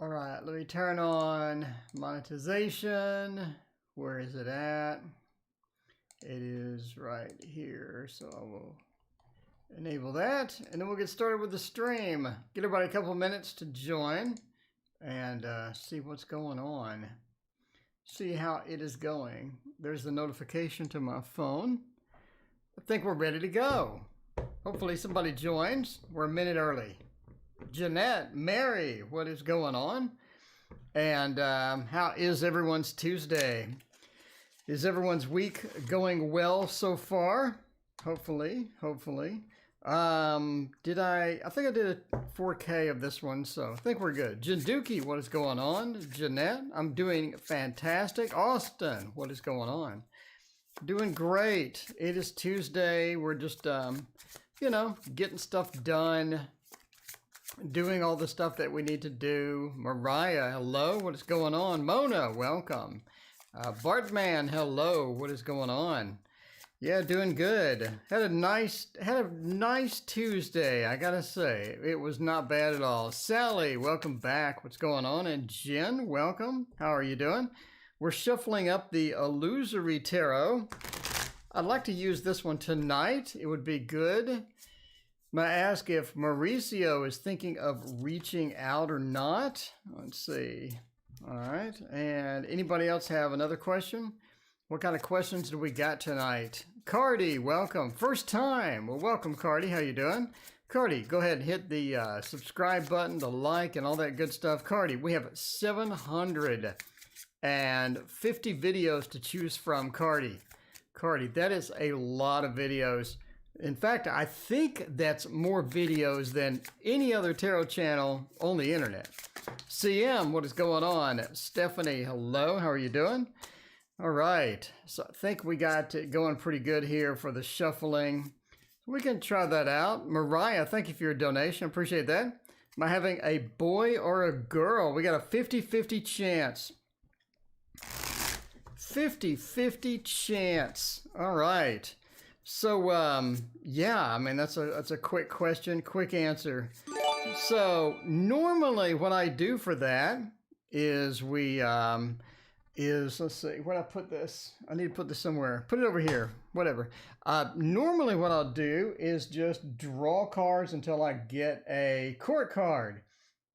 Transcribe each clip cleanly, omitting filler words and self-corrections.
All right, let me turn on monetization. Where is it at? It is right here, so I will enable that, and then we'll get started with the stream. Get everybody a couple minutes to join and see what's going on. See how it is going. There's the notification to my phone. I think we're ready to go. Hopefully somebody joins. We're a minute early. Jeanette, Mary, what is going on? And how is everyone's Tuesday? Is everyone's week going well so far? Hopefully. I think I did a 4K of this one, so I think we're good. Janduki, what is going on? Jeanette, I'm doing fantastic. Austin, what is going on? Doing great. It is Tuesday. We're just, getting stuff done. Doing all the stuff that we need to do. Mariah, hello. What is going on? Mona, welcome. Bartman, hello. What is going on? Yeah, doing good. Had a nice Tuesday, I gotta say. It was not bad at all. Sally, welcome back. What's going on? And Jen, welcome. How are you doing? We're shuffling up the Illusory Tarot. I'd like to use this one tonight. It would be good. I'm going to ask if Mauricio is thinking of reaching out or not. Let's see. All right. And anybody else have another question? What kind of questions do we got tonight? Cardi, welcome. First time. Well, welcome, Cardi. How you doing? Cardi, go ahead and hit the subscribe button, the like, and all that good stuff. Cardi, we have 750 videos to choose from. Cardi, that is a lot of videos. In fact, I think that's more videos than any other tarot channel on the internet. CM, what is going on? Stephanie, hello. How are you doing? All right. So I think we got it going pretty good here for the shuffling. We can try that out. Mariah, thank you for your donation. Appreciate that. Am I having a boy or a girl? We got a 50-50 chance. 50-50 chance. All right. So, yeah, I mean, that's a quick question, quick answer. So normally what I do for that is let's see, where I put this? I need to put this somewhere. Put it over here, whatever. Normally what I'll do is just draw cards until I get a court card.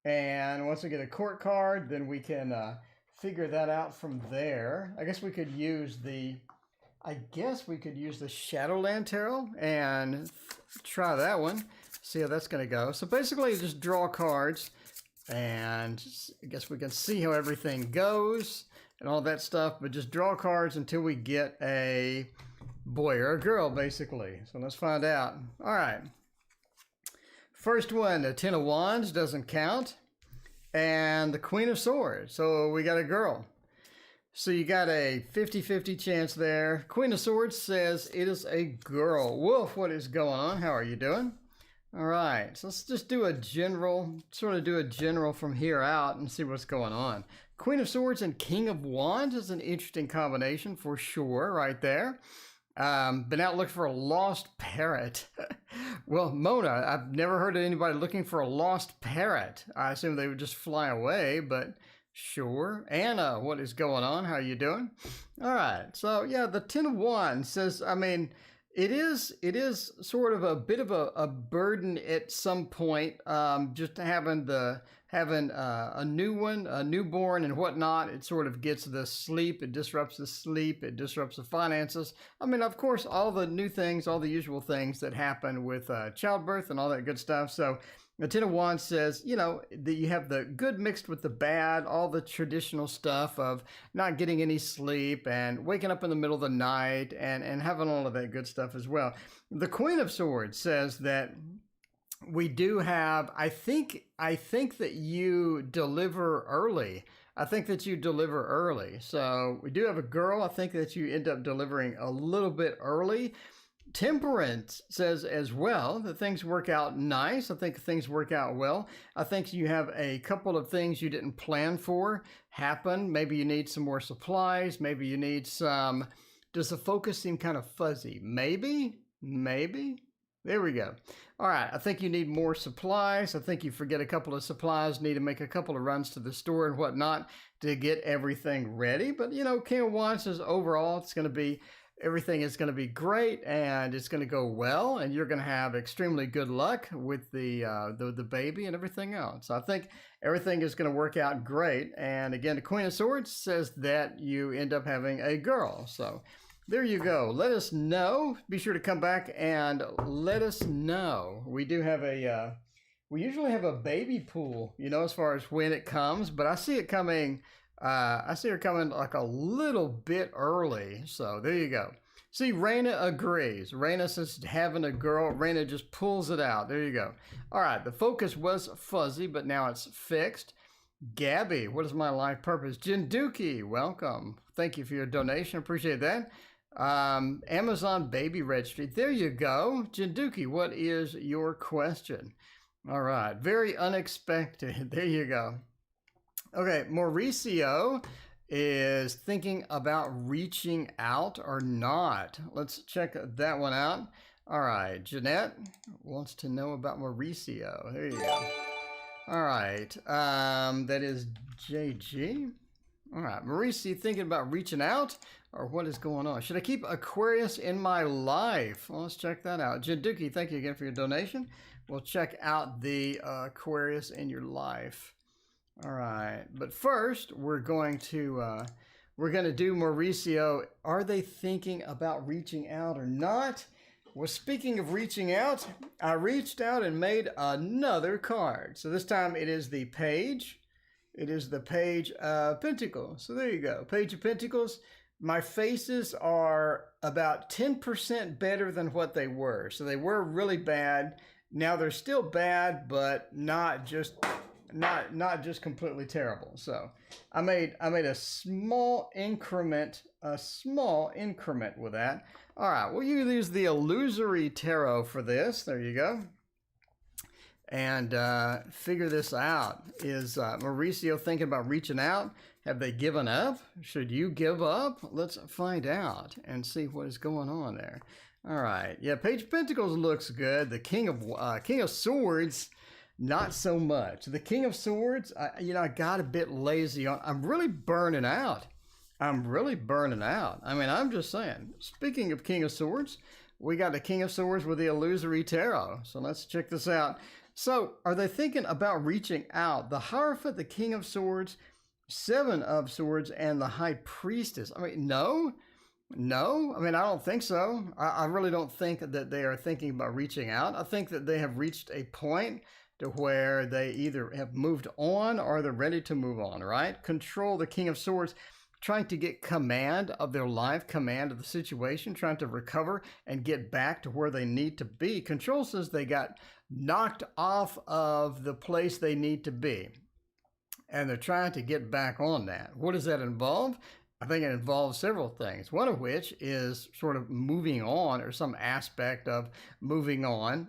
And once I get a court card, then we can figure that out from there. I guess we could use the Shadowland Tarot and try that one. See how that's going to go. So basically just draw cards and I guess we can see how everything goes and all that stuff, but just draw cards until we get a boy or a girl, basically. So let's find out. All right. First one, the Ten of Wands doesn't count. And the Queen of Swords. So we got a girl. So you got a 50-50 chance there. Queen of Swords says it is a girl. Wolf, what is going on? How are you doing? All right, so let's just do a general from here out and see what's going on. Queen of Swords and King of Wands is an interesting combination for sure right there. Been out looking for a lost parrot. Well, Mona, I've never heard of anybody looking for a lost parrot. I assume they would just fly away, but... Sure. Anna, what is going on? How are you doing? All right. So, yeah, the Ten of Wands says, I mean, it is sort of a bit of a burden at some point, just having a newborn and whatnot. It sort of gets the sleep. It disrupts the sleep. It disrupts the finances. I mean, of course, all the new things, all the usual things that happen with childbirth and all that good stuff. So, the Ten of Wands says, that you have the good mixed with the bad, all the traditional stuff of not getting any sleep and waking up in the middle of the night and having all of that good stuff as well. The Queen of Swords says that we do have, I think that you deliver early. So we do have a girl. I think that you end up delivering a little bit early. Temperance says as well that things work out nice. I think things work out well. I think you have a couple of things you didn't plan for happen. Maybe you need some more supplies. Maybe you need some... Does the focus seem kind of fuzzy? Maybe. There we go. All right, I think you need more supplies. I think you forget a couple of supplies, need to make a couple of runs to the store and whatnot to get everything ready. But, you know, King of Wands says overall it's going to be, everything is going to be great and it's going to go well and you're going to have extremely good luck with the baby and everything else. I think everything is going to work out great. And again, the Queen of Swords says that you end up having a girl. So there you go. Let us know. Be sure to come back and let us know. We do have a, we usually have a baby pool, you know, as far as when it comes, but I see it coming, I see her coming like a little bit early. So there you go. See, Raina agrees. Raina says having a girl, Raina just pulls it out. There you go. All right. The focus was fuzzy, but now it's fixed. Gabby, what is my life purpose? Jinduki, welcome. Thank you for your donation. Appreciate that. Amazon Baby Registry. There you go. Jinduki, what is your question? All right. Very unexpected. There you go. Okay. Mauricio is thinking about reaching out or not. Let's check that one out. All right. Jeanette wants to know about Mauricio. There you go. All right. That is JG. All right. Mauricio thinking about reaching out or what is going on? Should I keep Aquarius in my life? Well, let's check that out. Jinduki, thank you again for your donation. We'll check out the Aquarius in your life. All right. But first, we're going to do Mauricio. Are they thinking about reaching out or not? Well, speaking of reaching out, I reached out and made another card. So this time it is the Page. It is the Page of Pentacles. So there you go. Page of Pentacles. My faces are about 10% better than what they were. So they were really bad. Now they're still bad, but not just completely terrible. So I made a small increment with that. All right, we'll use the Illusory Tarot for this. There you go. And figure this out. Is Mauricio thinking about reaching out? Have they given up? Should you give up? Let's find out and see what is going on there. All right. Yeah, Page of Pentacles looks good. The King of Swords, not so much. The King of Swords, I got a bit lazy on. I'm really burning out. I mean, I'm just saying. Speaking of King of Swords, we got the King of Swords with the Illusory Tarot. So let's check this out. So are they thinking about reaching out? The Hierophant, the King of Swords, Seven of Swords, and the High Priestess. I mean, no. I mean, I don't think so. I really don't think that they are thinking about reaching out. I think that they have reached a point to where they either have moved on or they're ready to move on, right? Control, the King of Swords, trying to get command of their life, command of the situation, trying to recover and get back to where they need to be. Control says they got knocked off of the place they need to be, and they're trying to get back on that. What does that involve? I think it involves several things, one of which is sort of moving on or some aspect of moving on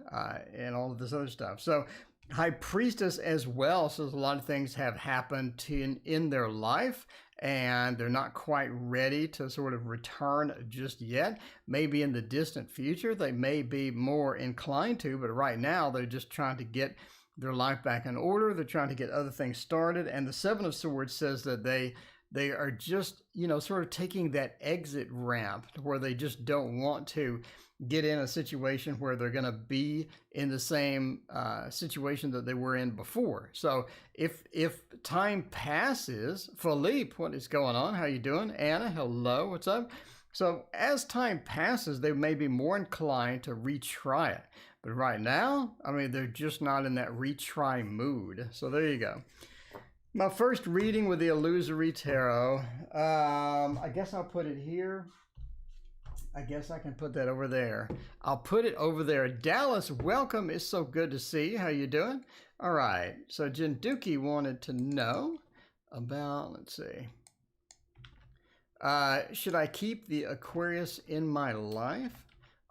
and all of this other stuff. So High Priestess as well says a lot of things have happened in their life and they're not quite ready to sort of return just yet. Maybe in the distant future, they may be more inclined to, but right now they're just trying to get their life back in order. They're trying to get other things started. And the Seven of Swords says that they are just, sort of taking that exit ramp where they just don't want to get in a situation where they're going to be in the same situation that they were in before. So if time passes, Philippe, what is going on? How you doing? Anna, hello, what's up? So as time passes, they may be more inclined to retry it. But right now, I mean, they're just not in that retry mood. So there you go. My first reading with the Illusory Tarot. I guess I'll put it here. I guess I can put that over there. I'll put it over there. Dallas, welcome. It's so good to see you. How you doing? All right. So Jinduki wanted to know about, let's see. Should I keep the Aquarius in my life?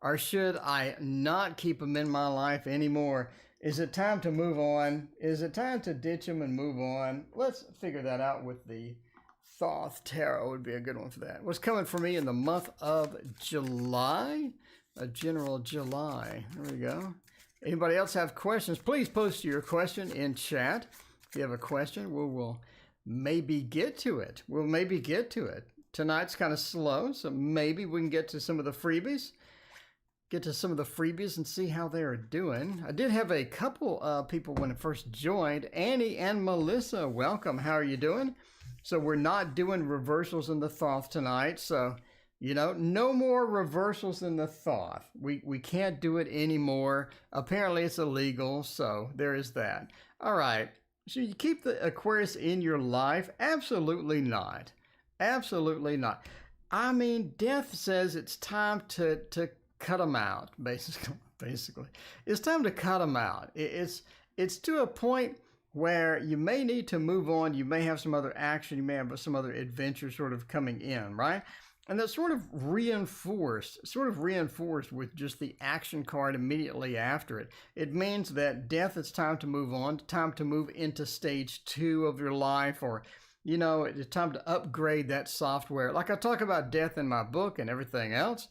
Or should I not keep him in my life anymore? Is it time to move on? Is it time to ditch him and move on? Let's figure that out with the Thoth Tarot. Would be a good one for that. What's coming for me in the month of July? a general July. There we go. Anybody else have questions? Please post your question in chat. If you have a question, we will maybe get to it. We'll maybe get to it. Tonight's kind of slow, so maybe we can get to some of the freebies. And see how they are doing. I did have a couple people when I first joined. Annie and Melissa, welcome. How are you doing? So we're not doing reversals in the Thoth tonight. So, you know, no more reversals in the Thoth. We can't do it anymore. Apparently it's illegal. So there is that. All right. Should you keep the Aquarius in your life? Absolutely not. Absolutely not. I mean, death says it's time to cut them out, basically. It's time to cut them out. It's to a point where you may need to move on. You may have some other action. You may have some other adventure sort of coming in, right? And that's sort of reinforced with just the action card immediately after it. It means that death, it's time to move on, time to move into stage 2 of your life, or, you know, it's time to upgrade that software. Like I talk about death in my book and everything else.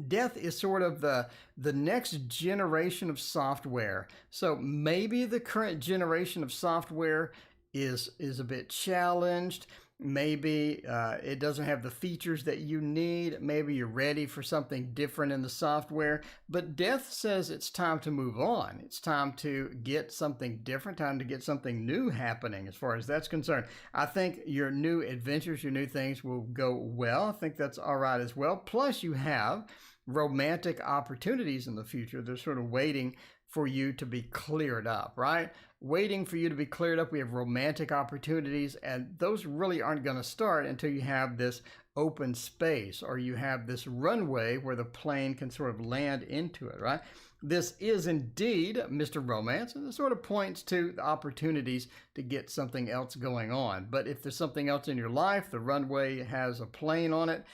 Death is sort of the next generation of software. So maybe the current generation of software is a bit challenged. Maybe it doesn't have the features that you need. Maybe you're ready for something different in the software. But death says it's time to move on. It's time to get something different, time to get something new happening as far as that's concerned. I think your new adventures, your new things will go well. I think that's all right as well. Plus you have romantic opportunities in the future. They're sort of waiting for you to be cleared up, right? Waiting for you to be cleared up. We have romantic opportunities, and those really aren't going to start until you have this open space, or you have this runway where the plane can sort of land into it, right? This is indeed Mr. Romance, and it sort of points to the opportunities to get something else going on. But if there's something else in your life, the runway has a plane on it,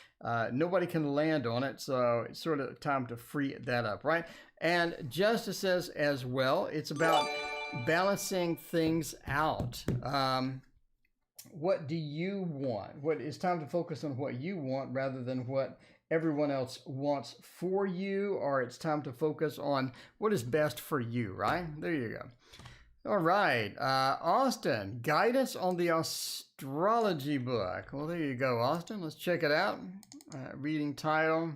nobody can land on it, so it's sort of time to free that up, right? And Justice says as well, it's about balancing things out. What do you want? It's time to focus on what you want rather than what everyone else wants for you, or it's time to focus on what is best for you, right? There you go. All right, Austin, guidance on the astrology book. Well, there you go, Austin. Let's check it out. Reading title,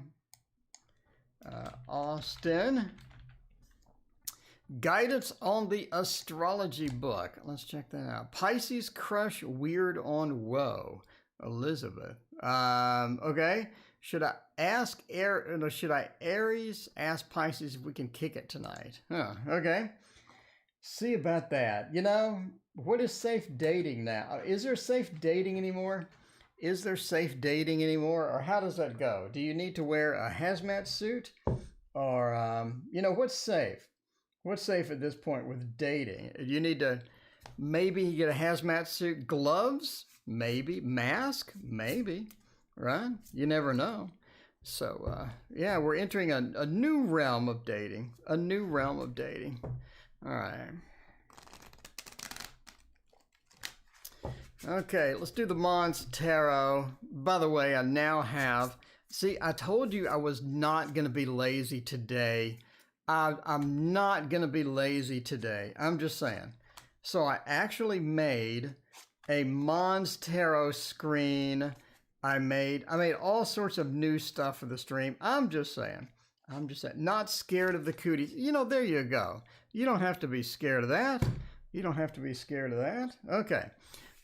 Austin. Guidance on the astrology book. Let's check that out. Pisces crush weird on woe. Elizabeth. Okay. Should I Aries ask Pisces if we can kick it tonight? Huh. Okay. See about that. You know, what is safe dating now? Is there safe dating anymore? Is there safe dating anymore? Or how does that go? Do you need to wear a hazmat suit? Or, you know, what's safe? What's safe at this point with dating? You need to maybe get a hazmat suit, gloves, maybe, mask, maybe, right? You never know. So, yeah, we're entering a new realm of dating, a new realm of dating. All right. Okay, let's do the Mons Tarot. By the way, I now have, see, I told you I was not going to be lazy today. I'm not going to be lazy today. I'm just saying. So I actually made a Mons Tarot screen. I made all sorts of new stuff for the stream. I'm just saying. Not scared of the cooties. You know, there you go. You don't have to be scared of that. You don't have to be scared of that. Okay.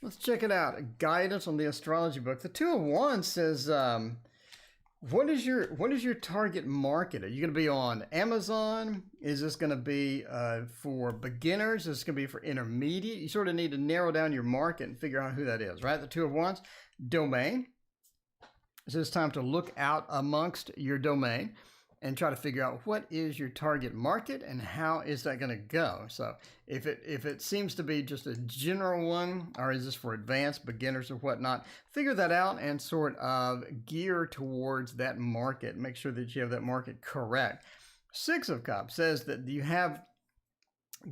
Let's check it out. Guidance on the astrology book. The Two of Wands says, what is your target market? Are you going to be on Amazon? Is this going to be for beginners? Is this going to be for intermediate? You sort of need to narrow down your market and figure out who that is, right? The Two of Wands. Domain. So it's time to look out amongst your domain and try to figure out what is your target market and how is that going to go. So if it seems to be just a general one, or is this for advanced beginners or whatnot, figure that out and sort of gear towards that market. Make sure that you have that market correct. Six of Cups says that you have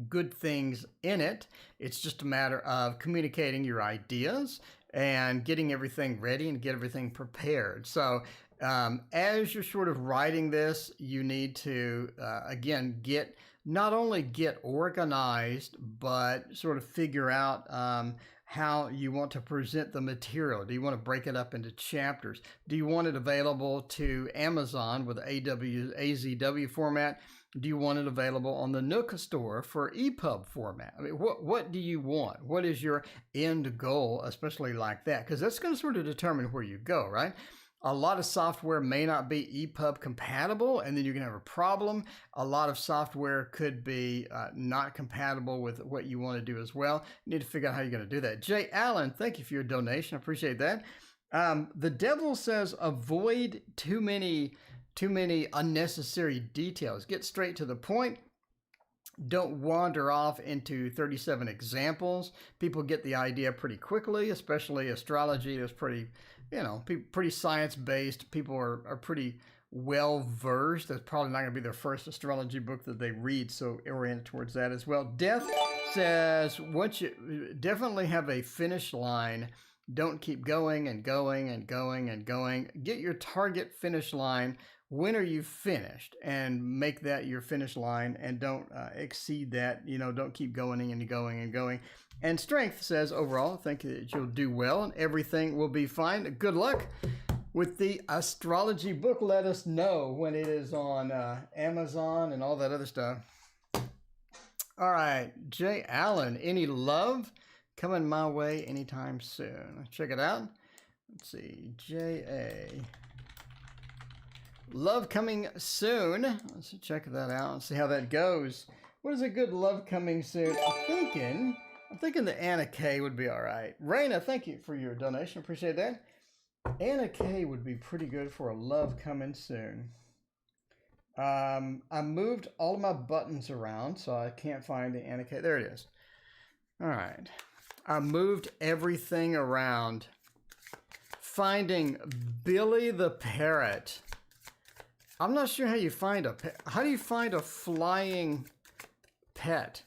good things in it. It's just a matter of communicating your ideas and getting everything ready and get everything prepared. So As you're sort of writing this, you need to, again, not only get organized, but sort of figure out how you want to present the material. Do you want to break it up into chapters? Do you want it available to Amazon with AZW format? Do you want it available on the Nook store for EPUB format? I mean, what do you want? What is your end goal, especially like that? Because that's going to sort of determine where you go, right? A lot of software may not be EPUB compatible, and then you're going to have a problem. A lot of software could be not compatible with what you want to do as well. You need to figure out how you're going to do that. Jay Allen, thank you for your donation. I appreciate that. The Devil says, avoid too many unnecessary details. Get straight to the point. Don't wander off into 37 examples. People get the idea pretty quickly, especially astrology is pretty, pretty science-based. People are pretty well-versed. That's probably not going to be their first astrology book that they read, so oriented towards that as well. Death says, once you definitely have a finish line, don't keep going and going and going and going. Get your target finish line. When are you finished? And make that your finish line, and don't exceed that. Don't keep going and going and going. And Strength says, overall, I think that you'll do well and everything will be fine. Good luck with the astrology book. Let us know when it is on Amazon and all that other stuff. All right, Jay Allen, any love coming my way anytime soon? Check it out. Let's see, J.A. Love coming soon. Let's check that out and see how that goes. What is a good love coming soon? I'm thinking the Anna K would be all right. Raina, thank you for your donation. Appreciate that. Anna K would be pretty good for a love coming soon. I moved all of my buttons around, so I can't find the Anna K. There it is. All right. I moved everything around. Finding Billy the Parrot. I'm not sure how you find a pet. How do you find a flying pet?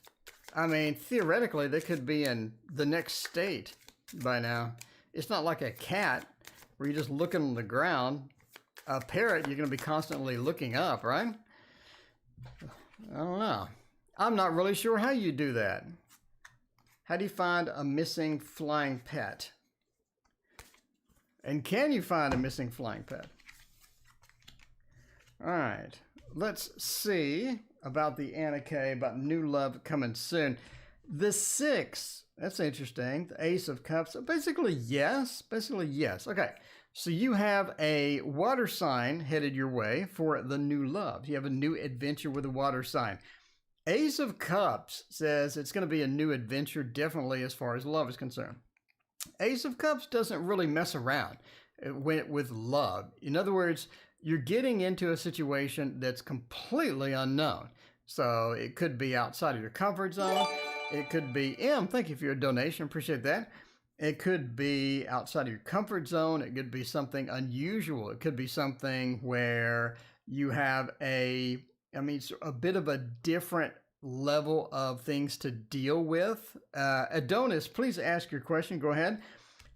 I mean, theoretically, they could be in the next state by now. It's not like a cat where you're just looking on the ground. A parrot, you're going to be constantly looking up, right? I don't know. I'm not really sure how you do that. How do you find a missing flying pet? And can you find a missing flying pet? All right, let's see about the Anna K, about new love coming soon. The 6, that's interesting. The Ace of Cups, basically yes. Okay, so you have a water sign headed your way for the new love. You have a new adventure with a water sign. Ace of Cups says it's going to be a new adventure, definitely as far as love is concerned. Ace of Cups doesn't really mess around with love. In other words, you're getting into a situation that's completely unknown. So it could be outside of your comfort zone. It could be, thank you for your donation. Appreciate that. It could be outside of your comfort zone. It could be something unusual. It could be something where you have a bit of a different level of things to deal with. Adonis, please ask your question. Go ahead.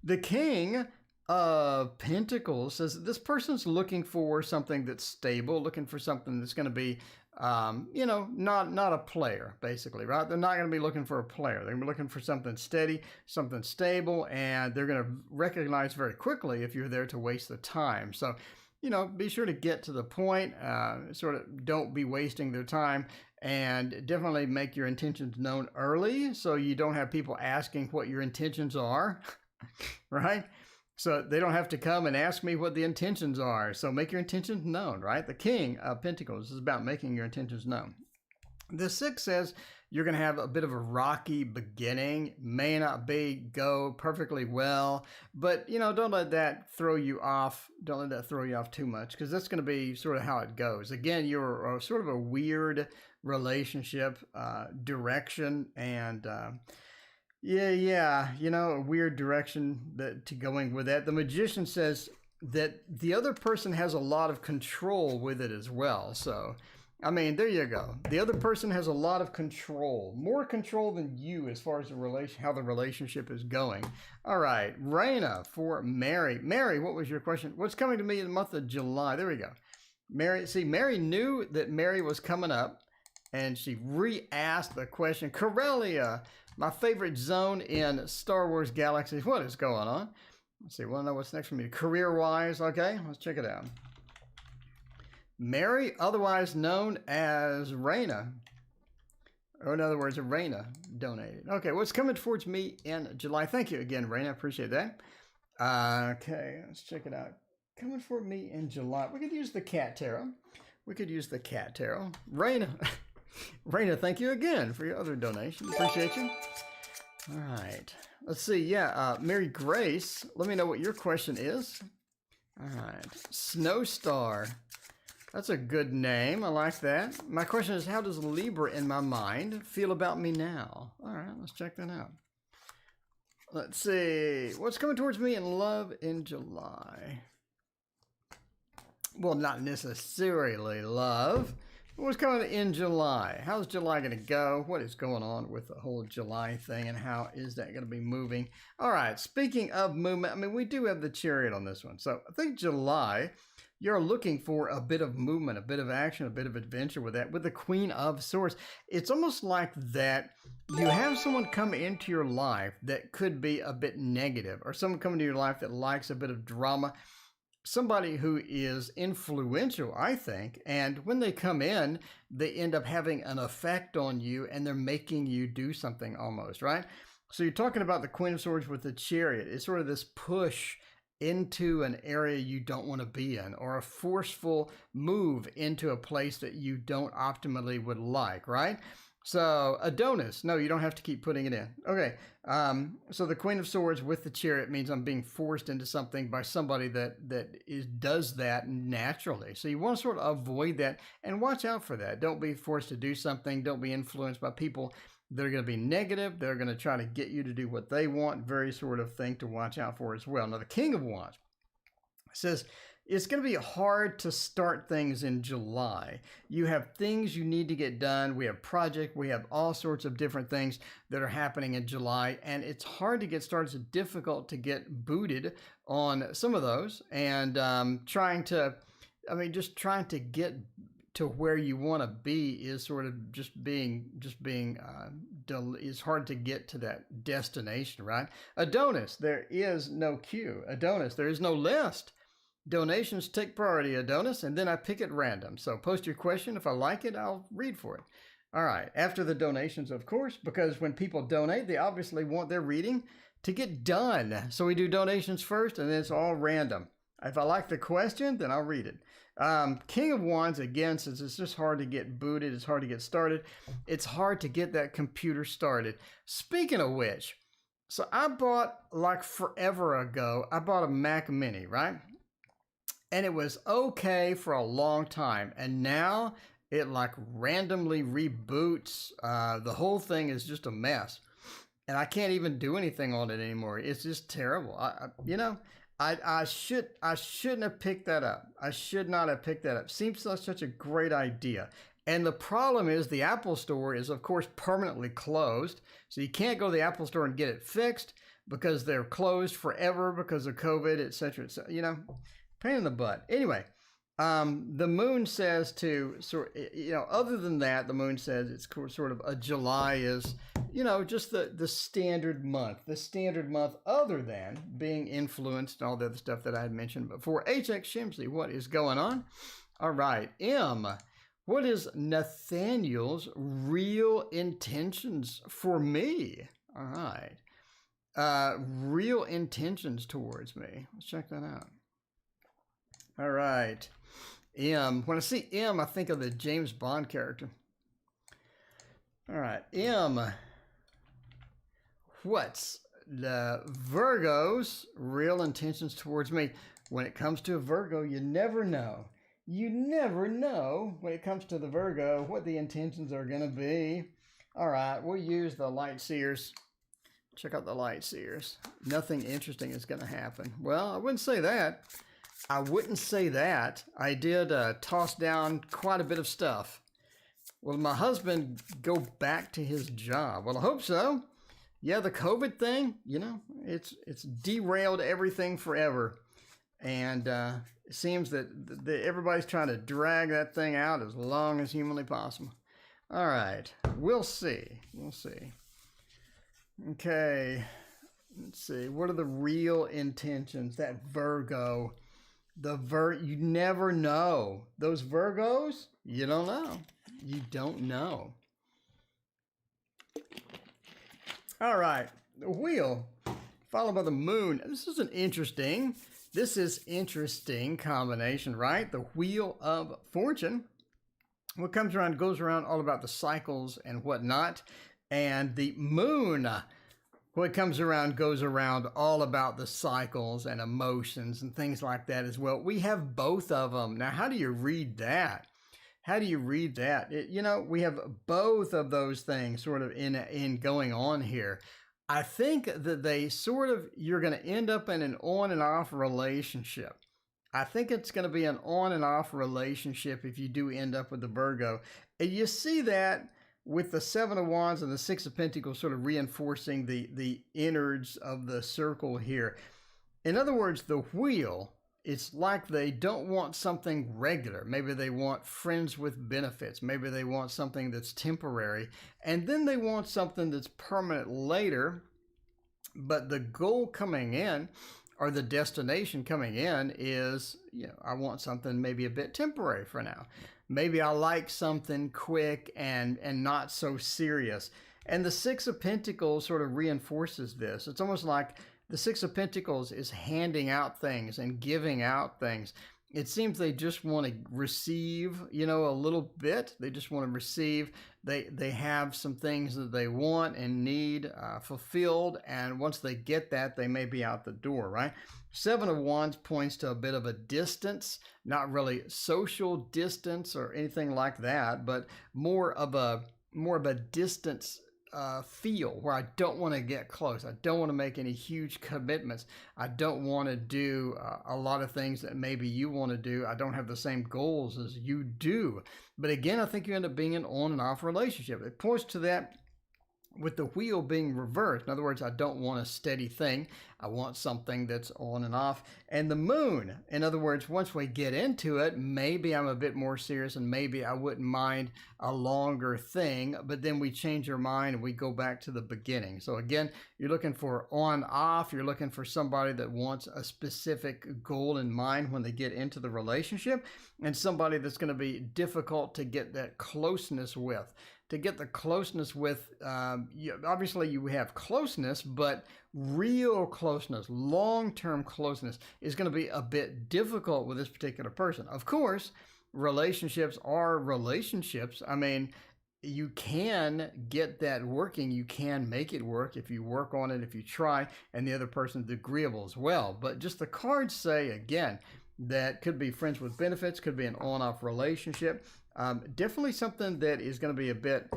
The King of Pentacles says this person's looking for something that's stable, looking for something that's going to be, not a player, basically, right? They're not going to be looking for a player. They're going to be looking for something steady, something stable, and they're going to recognize very quickly if you're there to waste the time. So, be sure to get to the point, sort of don't be wasting their time, and definitely make your intentions known early so you don't have people asking what your intentions are, right? So they don't have to come and ask me what the intentions are. So make your intentions known, right? The King of Pentacles is about making your intentions known. The 6 says you're going to have a bit of a rocky beginning. May not go perfectly well, but don't let that throw you off. Don't let that throw you off too much, because that's going to be sort of how it goes. Again, you're sort of a weird relationship direction, and a weird direction to going with that. The Magician says that the other person has a lot of control with it as well. So I mean, there you go. The other person has a lot of control, more control than you as far as how the relationship is going. All right, Raina for Mary. Mary, what was your question? What's coming to me in the month of July? There we go. Mary, see, Mary knew that Mary was coming up, and she re-asked the question. Corellia, my favorite zone in Star Wars galaxies. What is going on? Let's see, want to know what's next for me? Career-wise, okay, let's check it out. Mary, otherwise known as Raina, or in other words, Raina donated. Okay, what's coming towards me in July? Thank you again, Raina. I appreciate that. Okay, let's check it out. Coming for me in July. We could use the cat tarot. We could use the cat tarot. Raina, Raina, thank you again for your other donation. Appreciate you. All right. Let's see. Yeah, Mary Grace, let me know what your question is. All right. Snowstar. That's a good name. I like that. My question is, how does Libra in my mind feel about me now? All right, let's check that out. Let's see. What's coming towards me in love in July? Well, not necessarily love. What's coming in July? How's July going to go? What is going on with the whole July thing, and how is that going to be moving? All right, speaking of movement, I mean, we do have the Chariot on this one. So I think July, you're looking for a bit of movement, a bit of action, a bit of adventure with that. With the Queen of Swords, it's almost like that you have someone come into your life that could be a bit negative, or someone come into your life that likes a bit of drama. Somebody who is influential, I think, and when they come in, they end up having an effect on you, and they're making you do something almost, right? So you're talking about the Queen of Swords with the Chariot. It's sort of this push into an area you don't want to be in, or a forceful move into a place that you don't optimally would like, right? So Adonis, no, you don't have to keep putting it in. Okay, so the Queen of Swords with the Chariot means I'm being forced into something by somebody that does that naturally. So you want to sort of avoid that and watch out for that. Don't be forced to do something. Don't be influenced by people that are going to be negative. They're going to try to get you to do what they want. Very sort of thing to watch out for as well. Now, the King of Wands says, it's going to be hard to start things in July. You have things you need to get done. We have projects. We have all sorts of different things that are happening in July, and it's hard to get started. It's difficult to get booted on some of those, and trying to get to where you want to be is sort of is hard to get to that destination, right? Adonis, there is no queue. Adonis, there is no list. Donations take priority, Adonis, and then I pick at random. So post your question. If I like it, I'll read for it. All right, after the donations, of course, because when people donate, they obviously want their reading to get done. So we do donations first, and then it's all random. If I like the question, then I'll read it. King of Wands, again, since it's just hard to get booted, it's hard to get started. It's hard to get that computer started. Speaking of which, so I bought, like forever ago, I bought a Mac Mini, right? And it was okay for a long time. And now it like randomly reboots. The whole thing is just a mess. And I can't even do anything on it anymore. It's just terrible. I shouldn't have picked that up. I should not have picked that up. Seems like such a great idea. And the problem is the Apple Store is, of course, permanently closed. So you can't go to the Apple Store and get it fixed because they're closed forever because of COVID, et cetera, pain in the butt. Anyway, the moon says other than that, the moon says it's sort of a July is, just the standard month, other than being influenced and all the other stuff that I had mentioned before. HX Shimsey, what is going on? All right, M, what is Nathaniel's real intentions for me? All right, real intentions towards me. Let's check that out. All right, M. When I see M, I think of the James Bond character. All right, M. What's the Virgo's real intentions towards me? When it comes to a Virgo, you never know. You never know when it comes to the Virgo what the intentions are going to be. All right, we'll use the Light Seers. Check out the Light Seers. Nothing interesting is going to happen. Well, I wouldn't say that. I did toss down quite a bit of stuff. Will my husband go back to his job? Well, I hope so. Yeah, the COVID thing, you know, it's derailed everything forever. And it seems that everybody's trying to drag that thing out as long as humanly possible. All right, we'll see. We'll see. Okay, let's see. What are the real intentions? That Virgo, you never know. Those Virgos, you don't know. You don't know. All right, the wheel, followed by the moon. This is interesting combination, right? The Wheel of Fortune. What comes around goes around, all about the cycles and whatnot. And the moon, what comes around goes around, all about the cycles and emotions and things like that as well. We have both of them. Now, how do you read that? How do you read that? You know, we have both of those things sort of in going on here. I think that they sort of, you're going to end up in an on and off relationship. I think it's going to be an on and off relationship if you do end up with the Virgo. And you see that with the Seven of Wands and the Six of Pentacles sort of reinforcing the innards of the circle here. In other words, the wheel, it's like they don't want something regular. Maybe they want friends with benefits. Maybe they want something that's temporary. And then they want something that's permanent later. But the goal coming in, or the destination coming in, is, you know, I want something maybe a bit temporary for now. Maybe I like something quick and not so serious. And the Six of Pentacles sort of reinforces this. It's almost like the Six of Pentacles is handing out things and giving out things. It seems they just want to receive, you know, a little bit. They just want to receive. They have some things that they want and need fulfilled. And once they get that, they may be out the door, right? Seven of Wands points to a bit of a distance, not really social distance or anything like that, but more of a distance feel where I don't want to get close. I don't want to make any huge commitments. I don't want to do a lot of things that maybe you want to do. I don't have the same goals as you do. But again, I think you end up being an on and off relationship. It points to that with the wheel being reversed. In other words, I don't want a steady thing. I want something that's on and off. And the moon, in other words, once we get into it, maybe I'm a bit more serious and maybe I wouldn't mind a longer thing, but then we change our mind and we go back to the beginning. So again, you're looking for on off. You're looking for somebody that wants a specific goal in mind when they get into the relationship, and somebody that's going to be difficult to get that closeness with. To get the closeness with, obviously you have closeness, but real closeness, long-term closeness is going to be a bit difficult with this particular person. Of course, relationships are relationships. I mean, you can get that working. You can make it work if you work on it, if you try, and the other person's agreeable as well. But just the cards say, again, that could be friends with benefits, could be an on-off relationship. Definitely something that is going to be a bit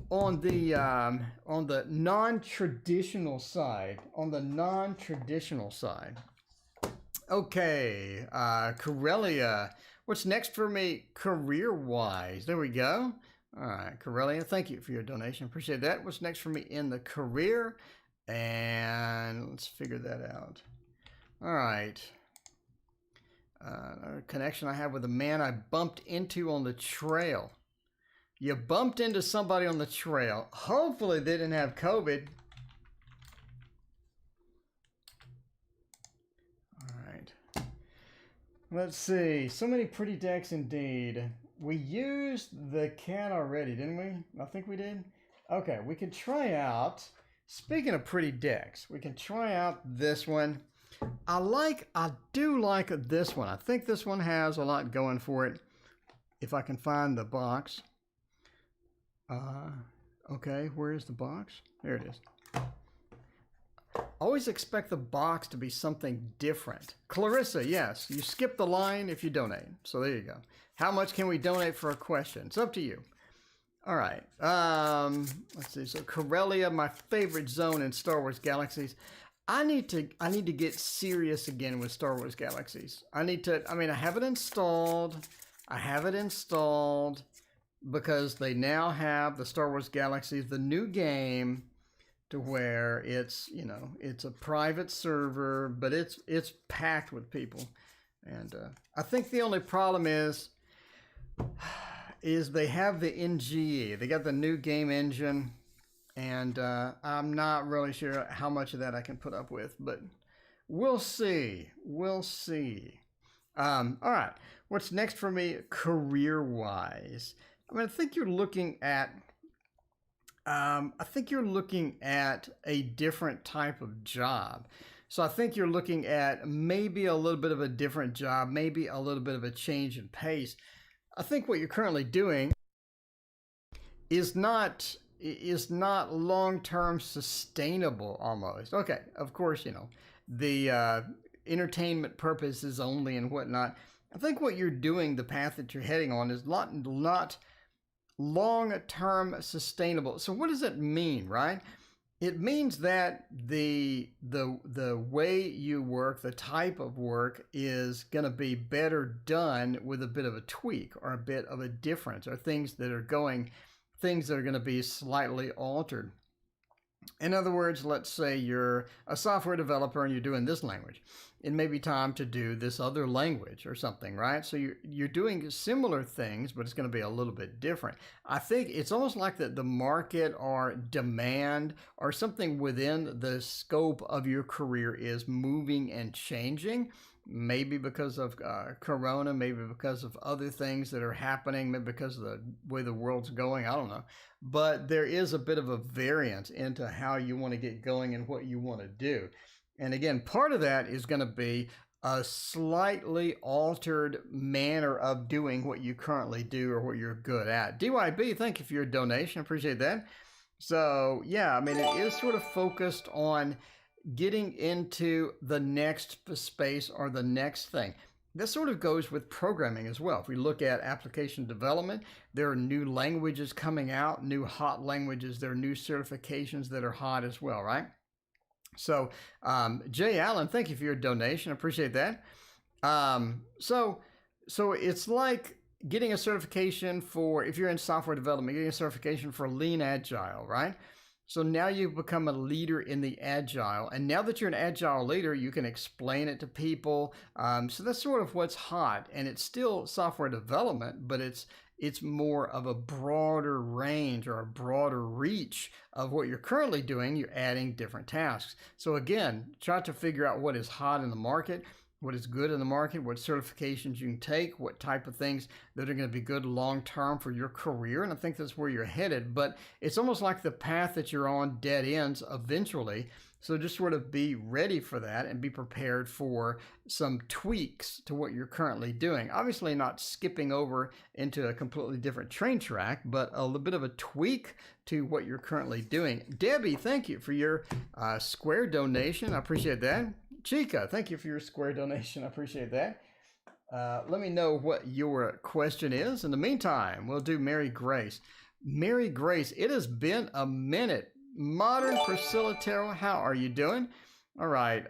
on the non-traditional side. On the non-traditional side. Okay, Corellia. What's next for me career-wise? There we go. All right, Corellia, thank you for your donation. Appreciate that. What's next for me in the career? And let's figure that out. All right. A connection I have with a man I bumped into on the trail. You bumped into somebody on the trail. Hopefully they didn't have COVID. All right. Let's see. So many pretty decks indeed. We used the cat already, didn't we? I think we did. Okay, we could try out, speaking of pretty decks, we can try out this one. I do like this one. I think this one has a lot going for it. If I can find the box. Okay, where is the box? There it is. Always expect the box to be something different. Clarissa, yes, you skip the line if you donate. So there you go. How much can we donate for a question? It's up to you. All right. Let's see. So Corellia, my favorite zone in Star Wars Galaxies. I need to get serious again with Star Wars Galaxies. I have it installed. because they now have the Star Wars Galaxies, the new game, to where it's, you know, it's a private server, but it's packed with people. And I think the only problem is they have the NGE. They got the new game engine, and I'm not really sure how much of that I can put up with, but we'll see. We'll see. All right. What's next for me career-wise? I mean, I think you're looking at a different type of job. So I think you're looking at maybe a little bit of a different job, maybe a little bit of a change in pace. I think what you're currently doing is not long-term sustainable almost. Okay, of course, you know, the entertainment purposes only and whatnot. I think what you're doing, the path that you're heading on, is not long-term sustainable. So what does it mean, right? It means that the way you work, the type of work, is going to be better done with a bit of a tweak or a bit of a difference, or things that are going to be slightly altered. In other words, let's say you're a software developer and you're doing this language. It may be time to do this other language or something, right? So you're doing similar things, but it's going to be a little bit different. I think it's almost like that the market or demand or something within the scope of your career is moving and changing. Maybe because of Corona, maybe because of other things that are happening, maybe because of the way the world's going, I don't know. But there is a bit of a variance into how you want to get going and what you want to do. And again, part of that is going to be a slightly altered manner of doing what you currently do or what you're good at. DYB, thank you for your donation. Appreciate that. So yeah, I mean, it is sort of focused on getting into the next space or the next thing. This sort of goes with programming as well. If we look at application development, there are new languages coming out, new hot languages. There are new certifications that are hot as well, right? So, Jay Allen, thank you for your donation. I appreciate that. So it's like getting a certification for, if you're in software development, getting a certification for Lean Agile, right? So now you've become a leader in the Agile. And now that you're an Agile leader, you can explain it to people. So that's sort of what's hot. And it's still software development, but it's more of a broader range or a broader reach of what you're currently doing. You're adding different tasks. So again, try to figure out what is hot in the market, what is good in the market, what certifications you can take, what type of things that are going to be good long-term for your career. And I think that's where you're headed, but it's almost like the path that you're on dead ends eventually. So just sort of be ready for that and be prepared for some tweaks to what you're currently doing. Obviously not skipping over into a completely different train track, but a little bit of a tweak to what you're currently doing. Debbie, thank you for your square donation. I appreciate that. Chica, thank you for your square donation. I appreciate that. Let me know what your question is. In the meantime, we'll do Mary Grace. Mary Grace, it has been a minute. Modern Priscilla Terrell, how are you doing? All right.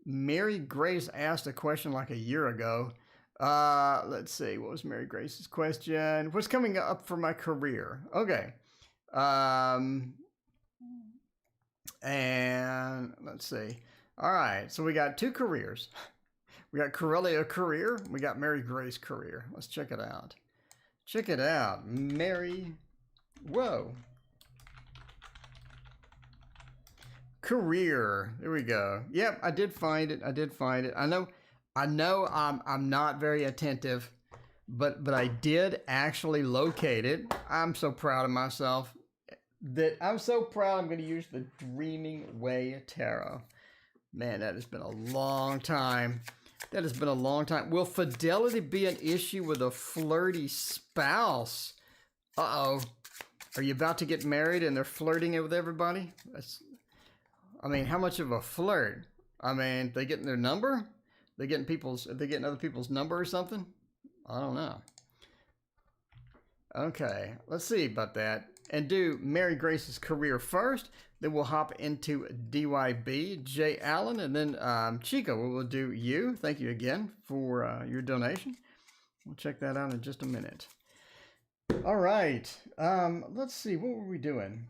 Mary Grace asked a question like a year ago. Let's see. What was Mary Grace's question? What's coming up for my career? Okay. And let's see. All right. So we got two careers. We got Corellia career. We got Mary Grace career. Let's check it out. Check it out. Mary. Whoa. Career. There we go. Yep, I did find it. I did find it. I know I'm not very attentive, but I did actually locate it. I'm so proud of myself. I'm so proud I'm going to use the Dreaming Way Tarot. Man, that has been a long time. That has been a long time. Will fidelity be an issue with a flirty spouse? Uh-oh. Are you about to get married and they're flirting it with everybody? I mean, how much of a flirt? I mean, they getting their number? They getting other people's number or something? I don't know. Okay, let's see about that. And do Mary Grace's career first. Then we'll hop into DYB, Jay Allen, and then Chico, we'll do you. Thank you again for your donation. We'll check that out in just a minute. All right. Let's see. What were we doing?